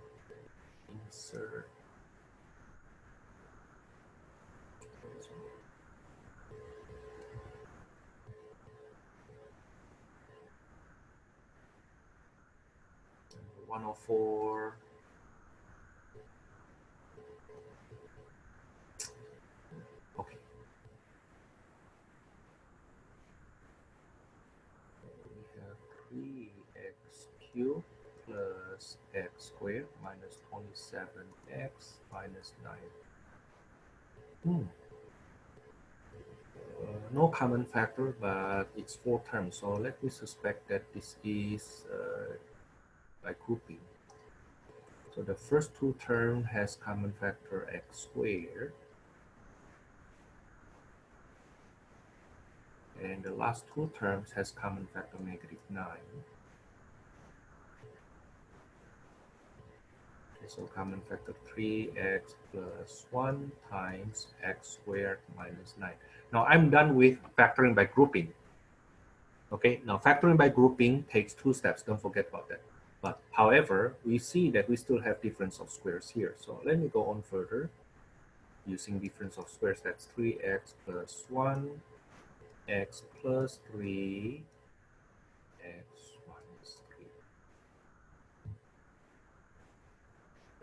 Insert. 104. Okay. We have 3x cubed plus x squared minus 27x minus 9. No common factor, but it's 4 terms. So let me suspect that this is by grouping. So the first 2 term has common factor x squared. And the last 2 terms has common factor negative 9. Okay, so common factor 3x plus 1 times x squared minus 9. Now I'm done with factoring by grouping. Okay, now factoring by grouping takes 2 steps. Don't forget about that. But however, we see that we still have difference of squares here. So let me go on further. Using difference of squares, that's 3x plus 1, x plus 3, x minus 3.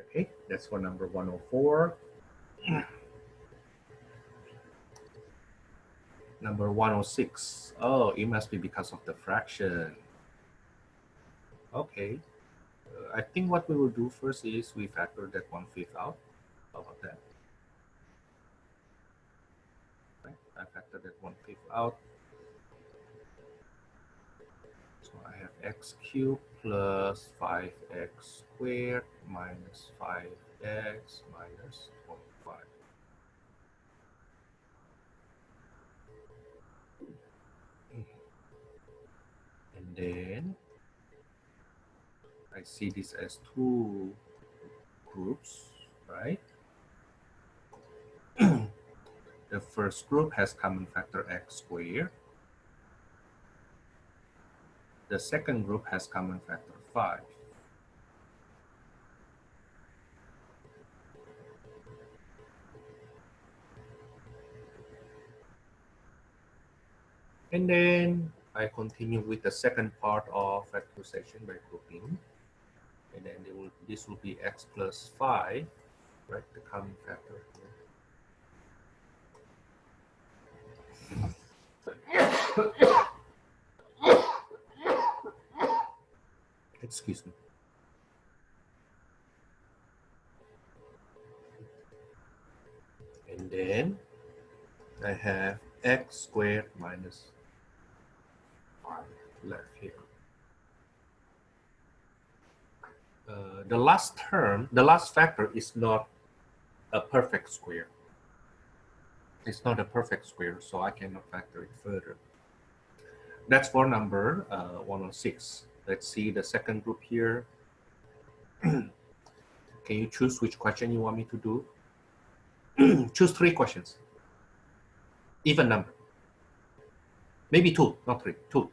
Okay, that's for number 104. Number 106. Oh, it must be because of the fraction. Okay. I think what we will do first is we factor that 1/5 out. How about that? Right. I factor that 1/5 out. So I have x cubed plus 5x squared minus 5x minus 25. And then I see this as 2 groups, right? The first group has common factor x squared. The second group has common factor 5. And then I continue with the second part of factorization by grouping. And then this will be x plus 5, right? The common factor here. Excuse me. And then I have x squared minus 5 left here. the last term, the last factor is not a perfect square. It's not a perfect square, so I cannot factor it further. That's for number 106. Let's see the second group here. Can you choose which question you want me to do? Choose 3 questions. Even number. Maybe 2, not 3, 2.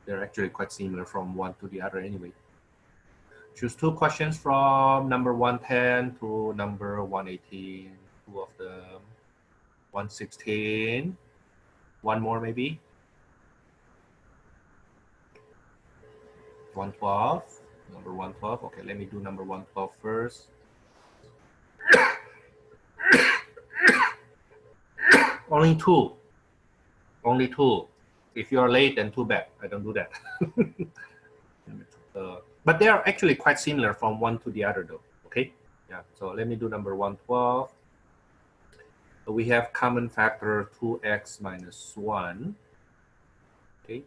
They're actually quite similar from one to the other anyway. Choose 2 questions from number 110 to number 118. 2 of them. 116. 1 more maybe. 112. Number 112. Okay, let me do number 112 first. Only 2. Only 2. If you are late, then too bad. I don't do that. But they are actually quite similar from one to the other though. Okay. Yeah. So let me do number 112. So we have common factor 2x minus 1. Okay.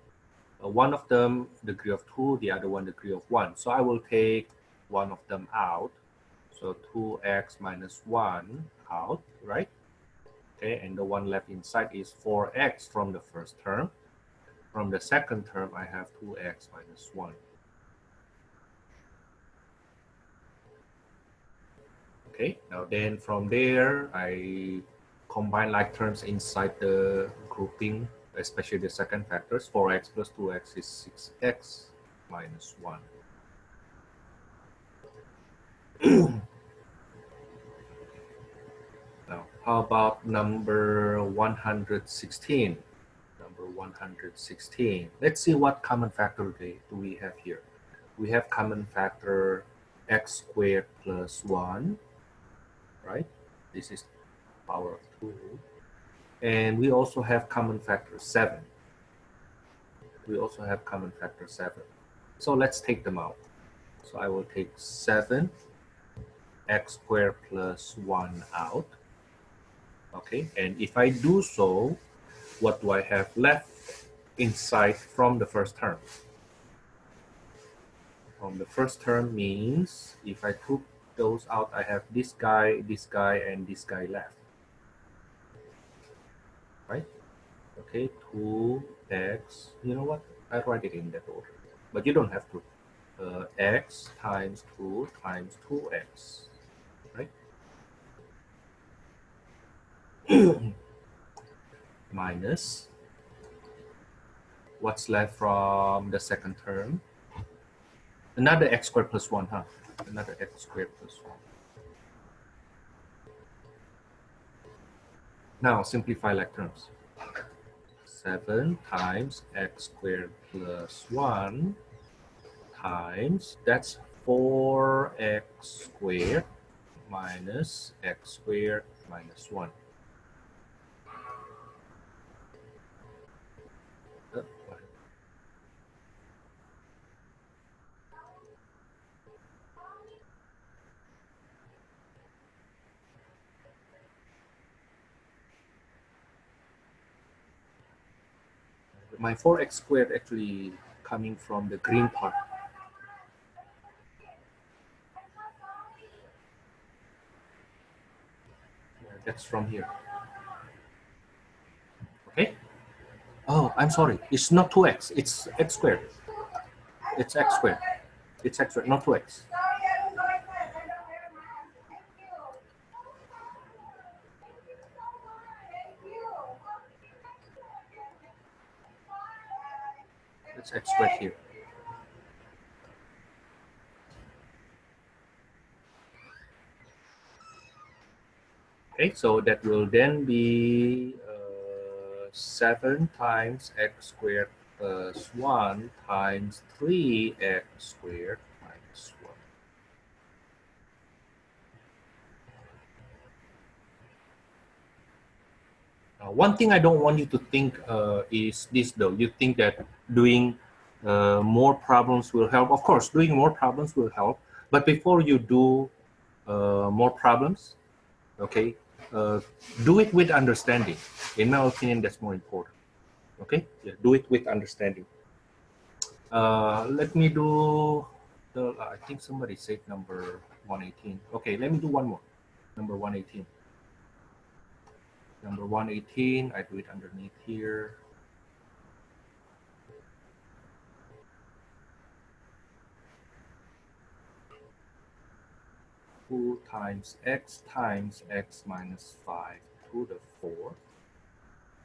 One of them degree of 2, the other one degree of 1. So I will take one of them out. So 2x minus 1 out, right? Okay, and the one left inside is 4x from the first term. From the second term, I have 2x minus 1. Okay, now then from there, I combine like terms inside the grouping, especially the second factors. 4x plus 2x is 6x minus 1. Now, how about number 116? Number 116. Let's see what common factor do we have here. We have common factor x squared plus 1, right? This is power of 2. And we also have common factor 7. We also have common factor 7. So let's take them out. So I will take 7 x squared plus 1 out. Okay, and if I do so, what do I have left inside from the first term? From the first term means if I took those out, I have this guy, and this guy left. Right? Okay, 2x, you know what? I write it in that order, but you don't have to. X times 2 times 2x, right? Minus, what's left from the second term? Another x squared plus 1, huh? Another x squared plus 1. Now simplify like terms. 7 times x squared plus 1 times, that's 4x squared minus x squared minus 1. My 4x squared actually coming from the green part. Yeah, that's from here. Okay. Oh, I'm sorry. It's not 2x. It's x squared. It's x squared. It's x squared, not 2x. It's x squared here. Okay, so that will then be 7 times x squared plus 1 times 3x squared minus 1. One thing I don't want you to think is this though. You think that doing more problems will help. Of course, doing more problems will help. But before you do more problems, okay, do it with understanding. In my opinion, that's more important. Okay, yeah, do it with understanding. Let me do the I think somebody said number 118. Okay, let me do one more. Number 118. Number 118, I do it underneath here. Two times x minus 5 to the 4th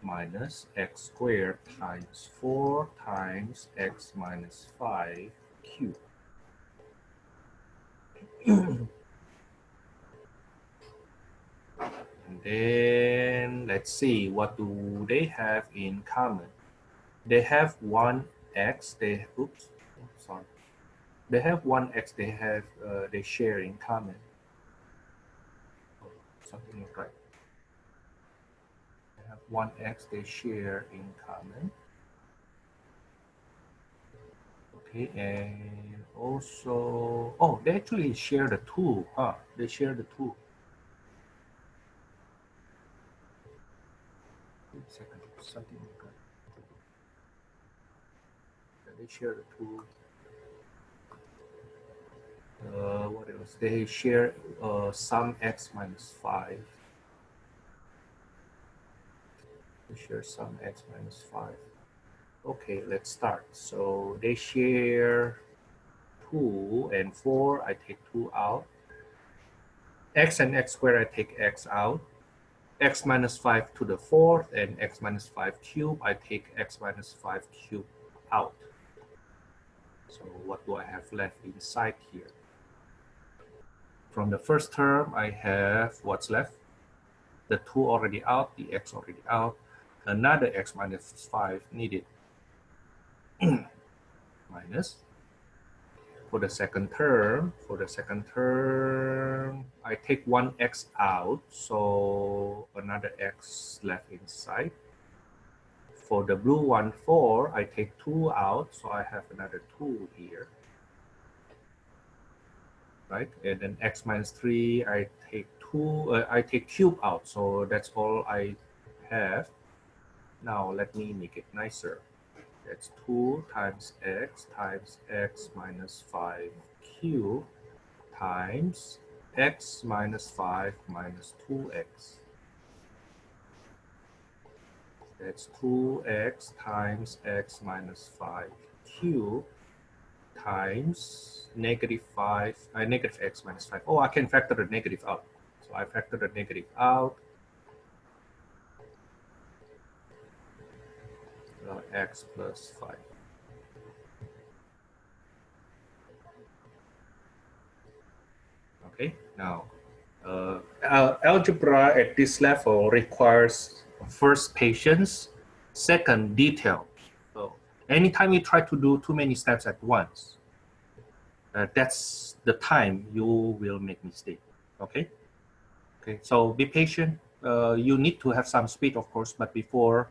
minus x squared times 4 times x minus 5 cubed. And then let's see, what do they have in common? They have one x. They have one x. They share in common. Something like that. They have one x. They share in common. Okay, and also, oh, they actually share the 2, huh? They share the 2. Wait a second, something like that. Yeah, they share the 2. What else? They share some x minus 5. They share some x minus 5. Okay, let's start. So they share 2 and 4. I take 2 out. X and x squared, I take x out. X minus 5 to the 4th and x minus 5 cubed, I take x minus 5 cubed out. So what do I have left inside here? From the first term, I have what's left? The 2 already out, the x already out, another x minus 5 needed. Minus. For the second term, I take one x out, so another x left inside. For the blue one, 4, I take 2 out, so I have another 2 here. Right, and then x minus 3, I take cube out, so that's all I have. Now let me make it nicer. That's 2 times x minus 5 cubed times x minus 5 minus 2x. That's 2x times x minus 5 cubed times negative x minus 5. Oh, I can factor the negative out. So I factor the negative out. X plus 5. Okay, now algebra at this level requires first patience, second detail. So anytime you try to do too many steps at once, that's the time you will make mistake. Okay. Okay. So be patient. You need to have some speed, of course, but before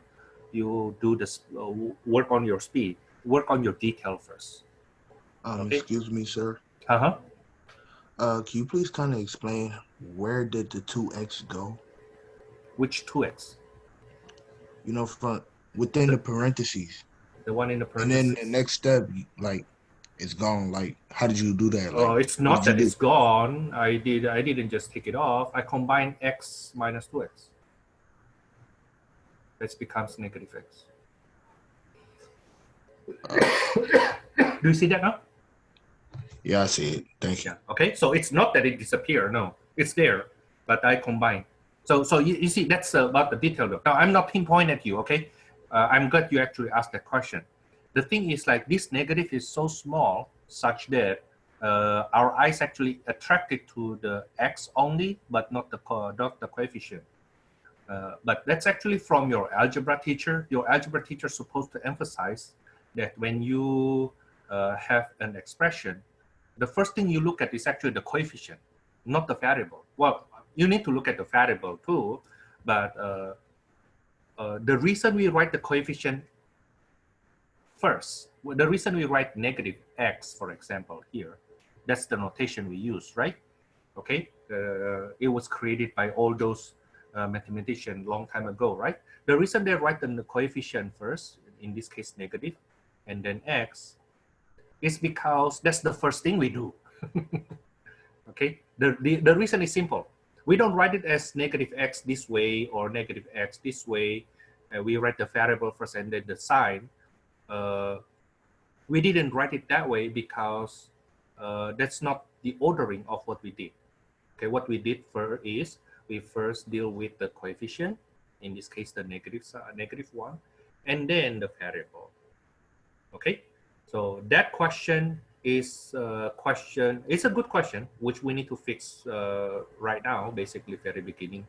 you do this, work on your speed. Work on your detail first. Okay? Excuse me, sir. Uh-huh. Can you please kind of explain where did the 2x go? Which 2x? You know, from within the parentheses. The one in the And then parentheses. the next step, like, it's gone. Like, how did you do that? Like, It's what not did you that do? it's gone. I didn't just take it off. I combined x minus 2x. That becomes negative x. Do you see that now? Yeah, I see it. Thank you. Yeah. Okay. So it's not that it disappeared. No, it's there, but I combine. So you see, that's about the detail though. Now I'm not pinpointing at you. Okay. I'm glad you actually asked that question. The thing is, like, this negative is so small such that our eyes actually attracted to the x only, but not the coefficient. But that's actually from your algebra teacher. Your algebra teacher is supposed to emphasize that when you have an expression, the first thing you look at is actually the coefficient, not the variable. Well, you need to look at the variable too, but the reason we write the coefficient first, the reason we write negative x, for example, here, that's the notation we use, right? Okay, it was created by all those mathematicians long time ago, right? The reason they write the coefficient first, in this case negative, and then x, is because that's the first thing we do. Okay, the reason is simple. We don't write it as negative x this way or negative x this way. We write the variable first and then the sign. We didn't write it that way because that's not the ordering of what we did. Okay, what we did first is we first deal with the coefficient, in this case the negative one, and then the variable. Okay, so that question is it's a good question which we need to fix right now, basically very beginning.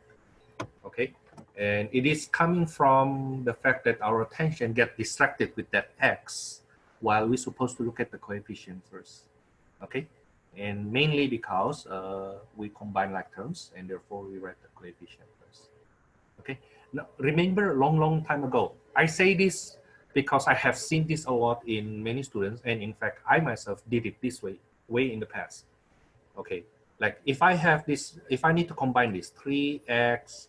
Okay, and it is coming from the fact that our attention get distracted with that x while we're supposed to look at the coefficient first. Okay, and mainly because we combine like terms and therefore we write the coefficient first. Okay, now remember long time ago, I say this because I have seen this a lot in many students, and in fact I myself did it this way in the past. Okay, like if I have this, if I need to combine this 3x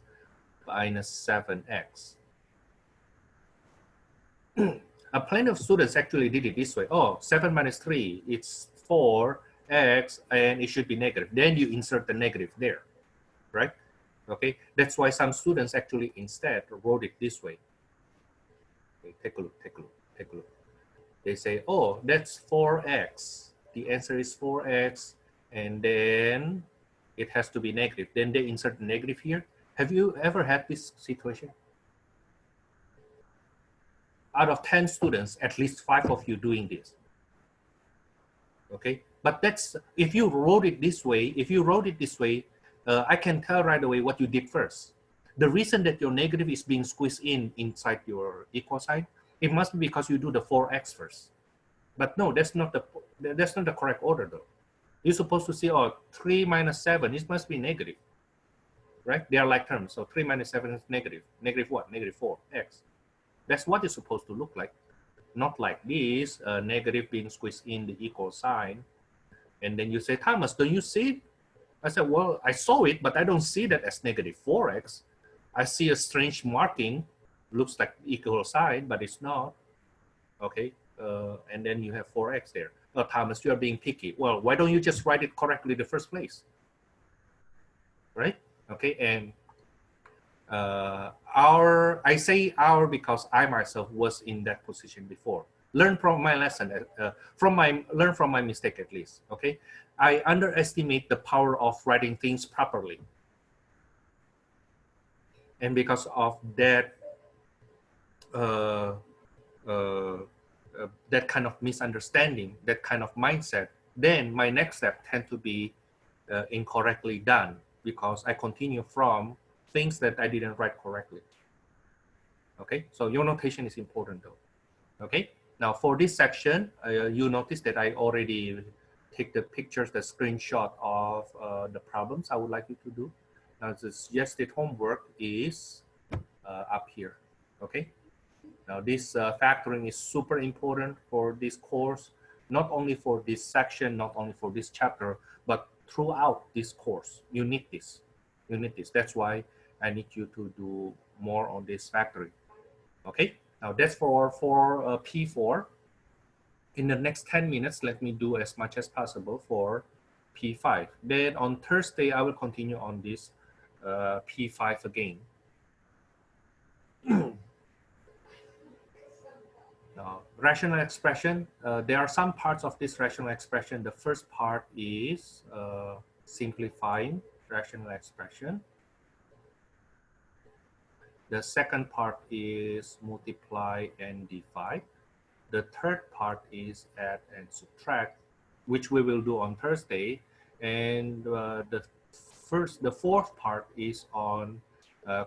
minus 7x, plenty of students actually did it this way. Oh, 7 minus 3, it's 4x, and it should be negative. Then you insert the negative there, right? Okay, that's why some students actually instead wrote it this way. Okay, take a look. They say, oh, that's 4x. The answer is 4x, and then it has to be negative. Then they insert the negative here. Have you ever had this situation? Out of 10 students, at least 5 of you doing this. Okay, but that's, if you wrote it this way, I can tell right away what you did first. The reason that your negative is being squeezed inside your equal sign, it must be because you do the 4x first. But no, that's not the correct order though. You're supposed to see, oh, 3 minus 7, it must be negative, right? They are like terms. So 3 minus 7 is negative. Negative what? Negative 4x. That's what it's supposed to look like. Not like this, negative being squeezed in the equal sign. And then you say, Thomas, don't you see it? I said, well, I saw it, but I don't see that as negative 4x. I see a strange marking, looks like equal sign, but it's not. Okay, and then you have 4x there. Oh, Thomas, you are being picky. Well, why don't you just write it correctly in the first place? Right? Okay, and I say our because I myself was in that position before. Learn from my lesson, learn from my mistake at least. Okay, I underestimate the power of writing things properly, and because of that, that kind of misunderstanding, that kind of mindset, then my next step tend to be incorrectly done because I continue from things that I didn't write correctly. Okay, so your notation is important though. Okay, now for this section, you notice that I already take the pictures, the screenshot of the problems I would like you to do. Now the suggested homework is up here. Okay, now this factoring is super important for this course, not only for this section, not only for this chapter, but throughout this course. You need this. You need this. That's why I need you to do more on this factoring. Okay, now that's for P4. In the next 10 minutes, let me do as much as possible for P5. Then on Thursday, I will continue on this P5 again. Rational expression, there are some parts of this rational expression. The first part is simplifying rational expression. The second part is multiply and divide. The third part is add and subtract, which we will do on Thursday. And the fourth part is on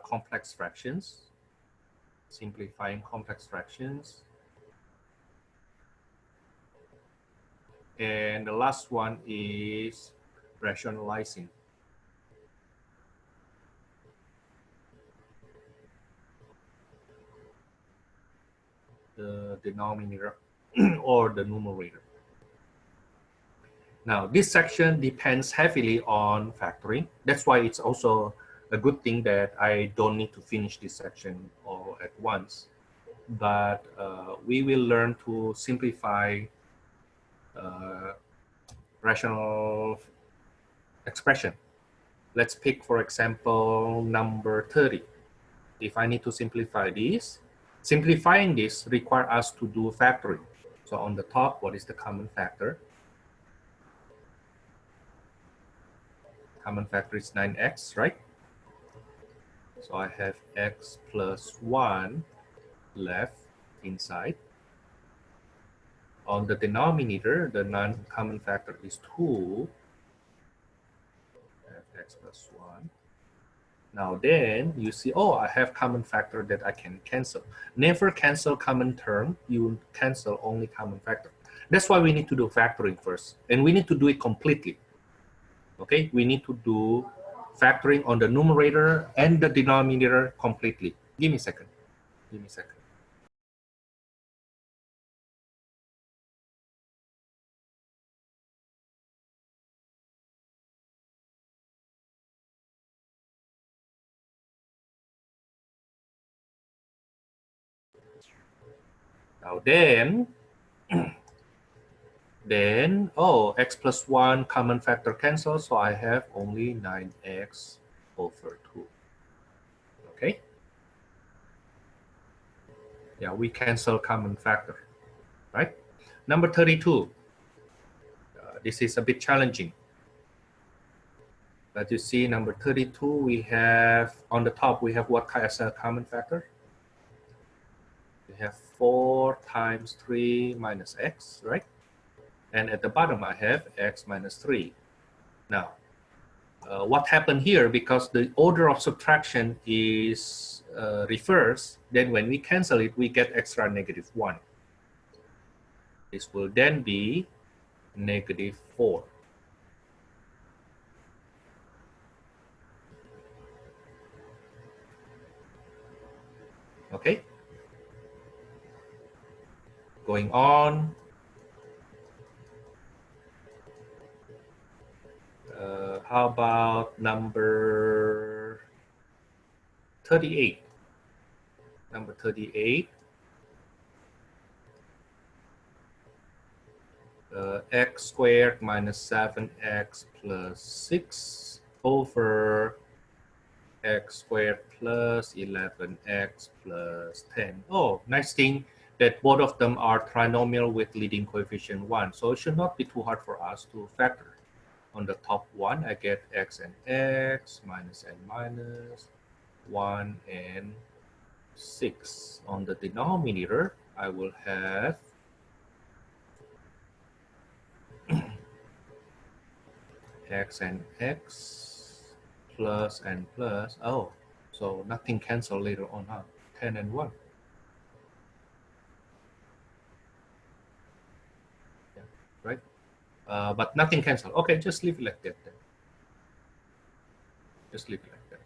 complex fractions, simplifying complex fractions. And the last one is rationalizing. The denominator or the numerator. Now, this section depends heavily on factoring. That's why it's also a good thing that I don't need to finish this section all at once. But we will learn to simplify rational expression. Let's pick, for example, number 30. If I need to simplify this, simplifying this requires us to do factoring. So on the top, what is the common factor? Common factor is 9x, right? So I have x plus 1 left inside. On the denominator, the non-common factor is 2. I have x plus 1. Now then, you see, oh, I have common factor that I can cancel. Never cancel common term. You cancel only common factor. That's why we need to do factoring first. And we need to do it completely. Okay, we need to do factoring on the numerator and the denominator completely. Give me a second. Give me a second. Now then, oh, x plus 1 common factor cancels, so I have only 9x over 2. Okay? Yeah, we cancel common factor, right? Number 32. This is a bit challenging. But you see, number 32, we have, on the top, we have what as a common factor? We have 4 times 3 minus x, right? And at the bottom, I have x minus 3. Now, what happened here, because the order of subtraction is reverse, then when we cancel it, we get extra negative 1. This will then be negative 4. Okay? Going on. How about number 38? Number 38. X squared minus 7x plus 6 over x squared plus 11x plus 10. Oh, nice thing that both of them are trinomial with leading coefficient 1. So it should not be too hard for us to factor. On the top one, I get x and x, minus and minus, 1 and 6. On the denominator, I will have x and x plus and plus. Oh, so nothing cancel later on, huh? 10 and 1. Yeah, right? But nothing cancel. Okay, just leave it like that then. Just leave it like that.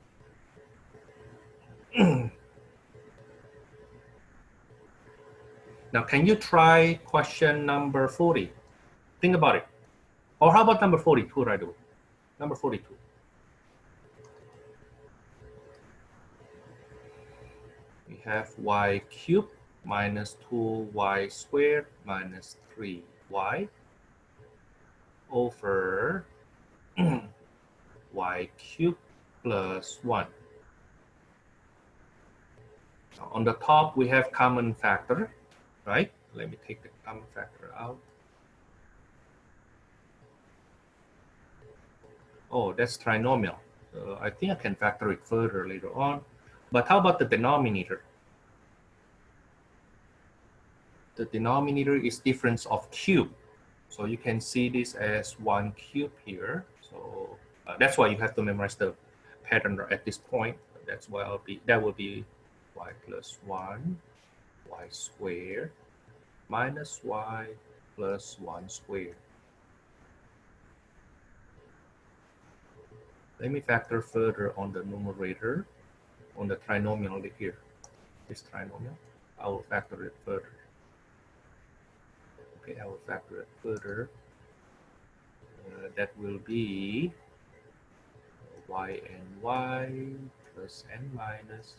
Now, can you try question number 40? Think about it. Or how about number 42 right away? Number 42. We have y cubed minus 2y squared minus 3y over y cubed plus 1. Now, on the top, we have common factor, right? Let me take the common factor out. Oh, that's trinomial. So I think I can factor it further later on. But how about the denominator? The denominator is difference of cube. So you can see this as 1 cube here. So that's why you have to memorize the pattern at this point. That's why that will be y plus 1, y squared, minus y plus 1 squared. Let me factor further on the numerator, on the trinomial here. This trinomial, I will factor it further. Okay, I will factor it further. That will be y and y plus n minus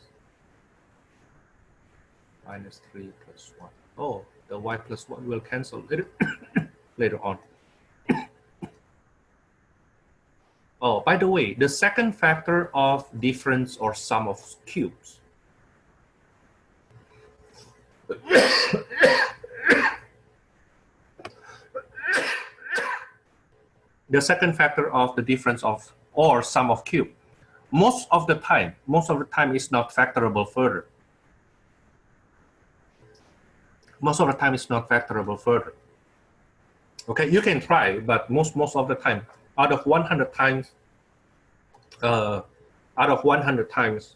3 plus 1. Oh, the y plus 1 will cancel later, later on. Oh, by the way, the second factor of difference or sum of cubes. The second factor of the difference of or sum of cube. Most of the time is not factorable further. Most of the time it's not factorable further. Okay, you can try, but most of the time, out of 100 times,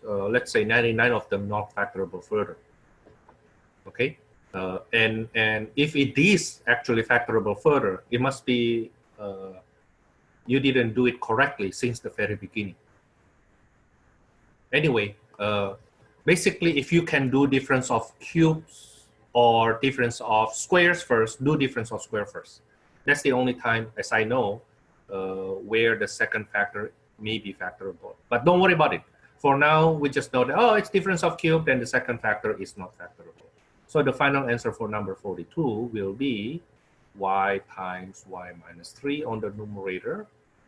let's say 99 of them not factorable further. Okay, and if it is actually factorable further, it must be you didn't do it correctly since the very beginning. Anyway, basically, if you can do difference of cubes or difference of squares first, do difference of square first. That's the only time, as I know, where the second factor may be factorable. But don't worry about it. For now, we just know that, oh, it's difference of cube, then the second factor is not factorable. So the final answer for number 42 will be y times y minus 3 on the numerator,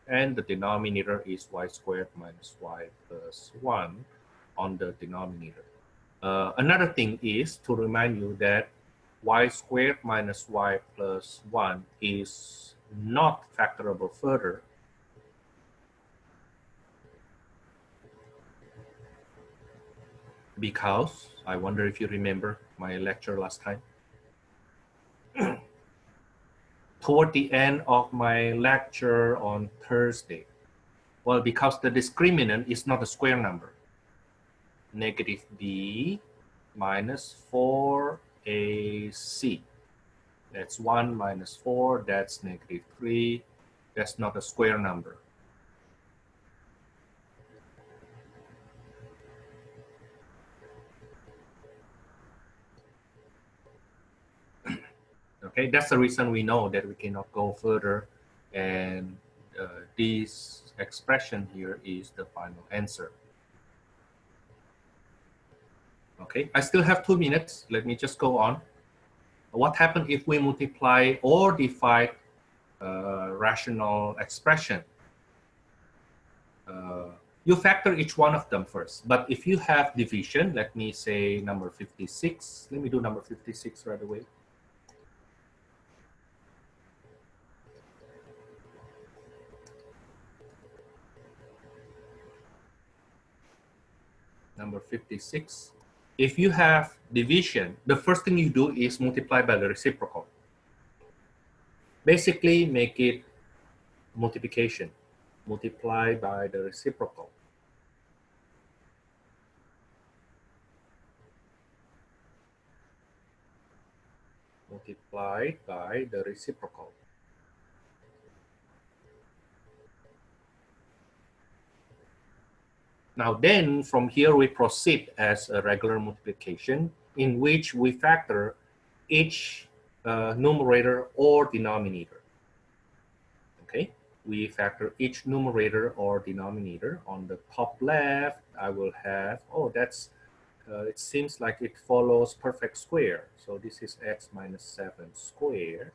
and the denominator is y squared minus y plus 1 on the denominator. Another thing is to remind you that y squared minus y plus 1 is not factorable further because, I wonder if you remember my lecture last time, toward the end of my lecture on Thursday, well, because the discriminant is not a square number, negative b minus 4ac. That's 1 minus 4, that's negative 3. That's not a square number. Okay, that's the reason we know that we cannot go further, and this expression here is the final answer. Okay, I still have 2 minutes. Let me just go on. What happens if we multiply or divide rational expression? You factor each one of them first. But if you have division, let me say number 56. Let me do number 56 right away. Number 56. If you have division, the first thing you do is multiply by the reciprocal. Basically, make it multiplication. Multiply by the reciprocal. Multiply by the reciprocal. Now then, from here we proceed as a regular multiplication in which we factor each numerator or denominator. Okay, we factor each numerator or denominator. On the top left, I will have, oh, that's, it seems like it follows perfect square. So this is x minus 7 squared.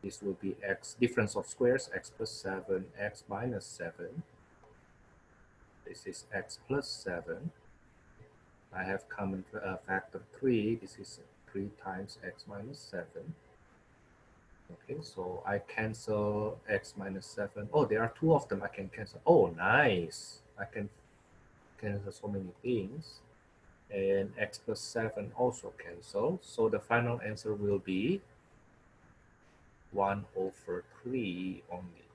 This will be x, difference of squares, x plus 7, x minus 7. This is x plus 7. I have common factor 3. This is 3 times x minus 7. Okay, so I cancel x minus 7. Oh, there are 2 of them I can cancel. Oh, nice. I can cancel so many things. And x plus 7 also cancel. So the final answer will be 1 over 3 only.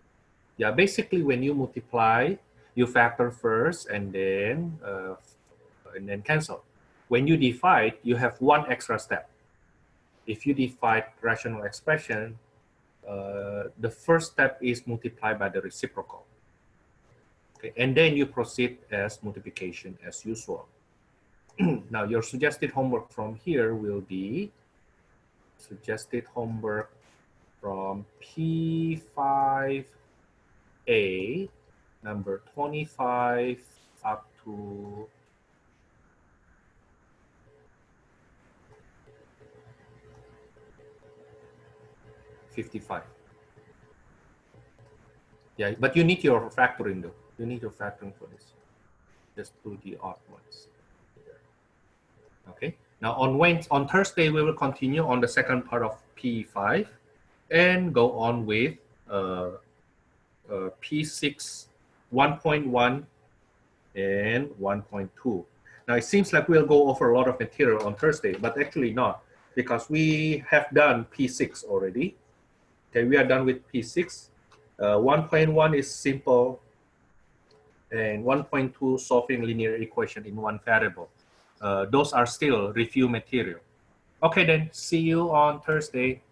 Yeah, basically when you multiply, you factor first and then cancel. When you divide, you have 1 extra step. If you divide rational expression, the first step is multiply by the reciprocal. Okay, and then you proceed as multiplication as usual. Now your suggested homework from here will be suggested homework from P5A, number 25 up to 55. Yeah, but you need your factoring though. You need your factoring for this. Just do the odd ones. Okay. Now on Thursday we will continue on the second part of P5 and go on with P6 1.1 and 1.2. Now it seems like we'll go over a lot of material on Thursday, but actually not, because we have done P6 already. Okay, we are done with P6. 1.1 is simple, and 1.2 solving linear equation in one variable. Those are still review material. Okay then, see you on Thursday.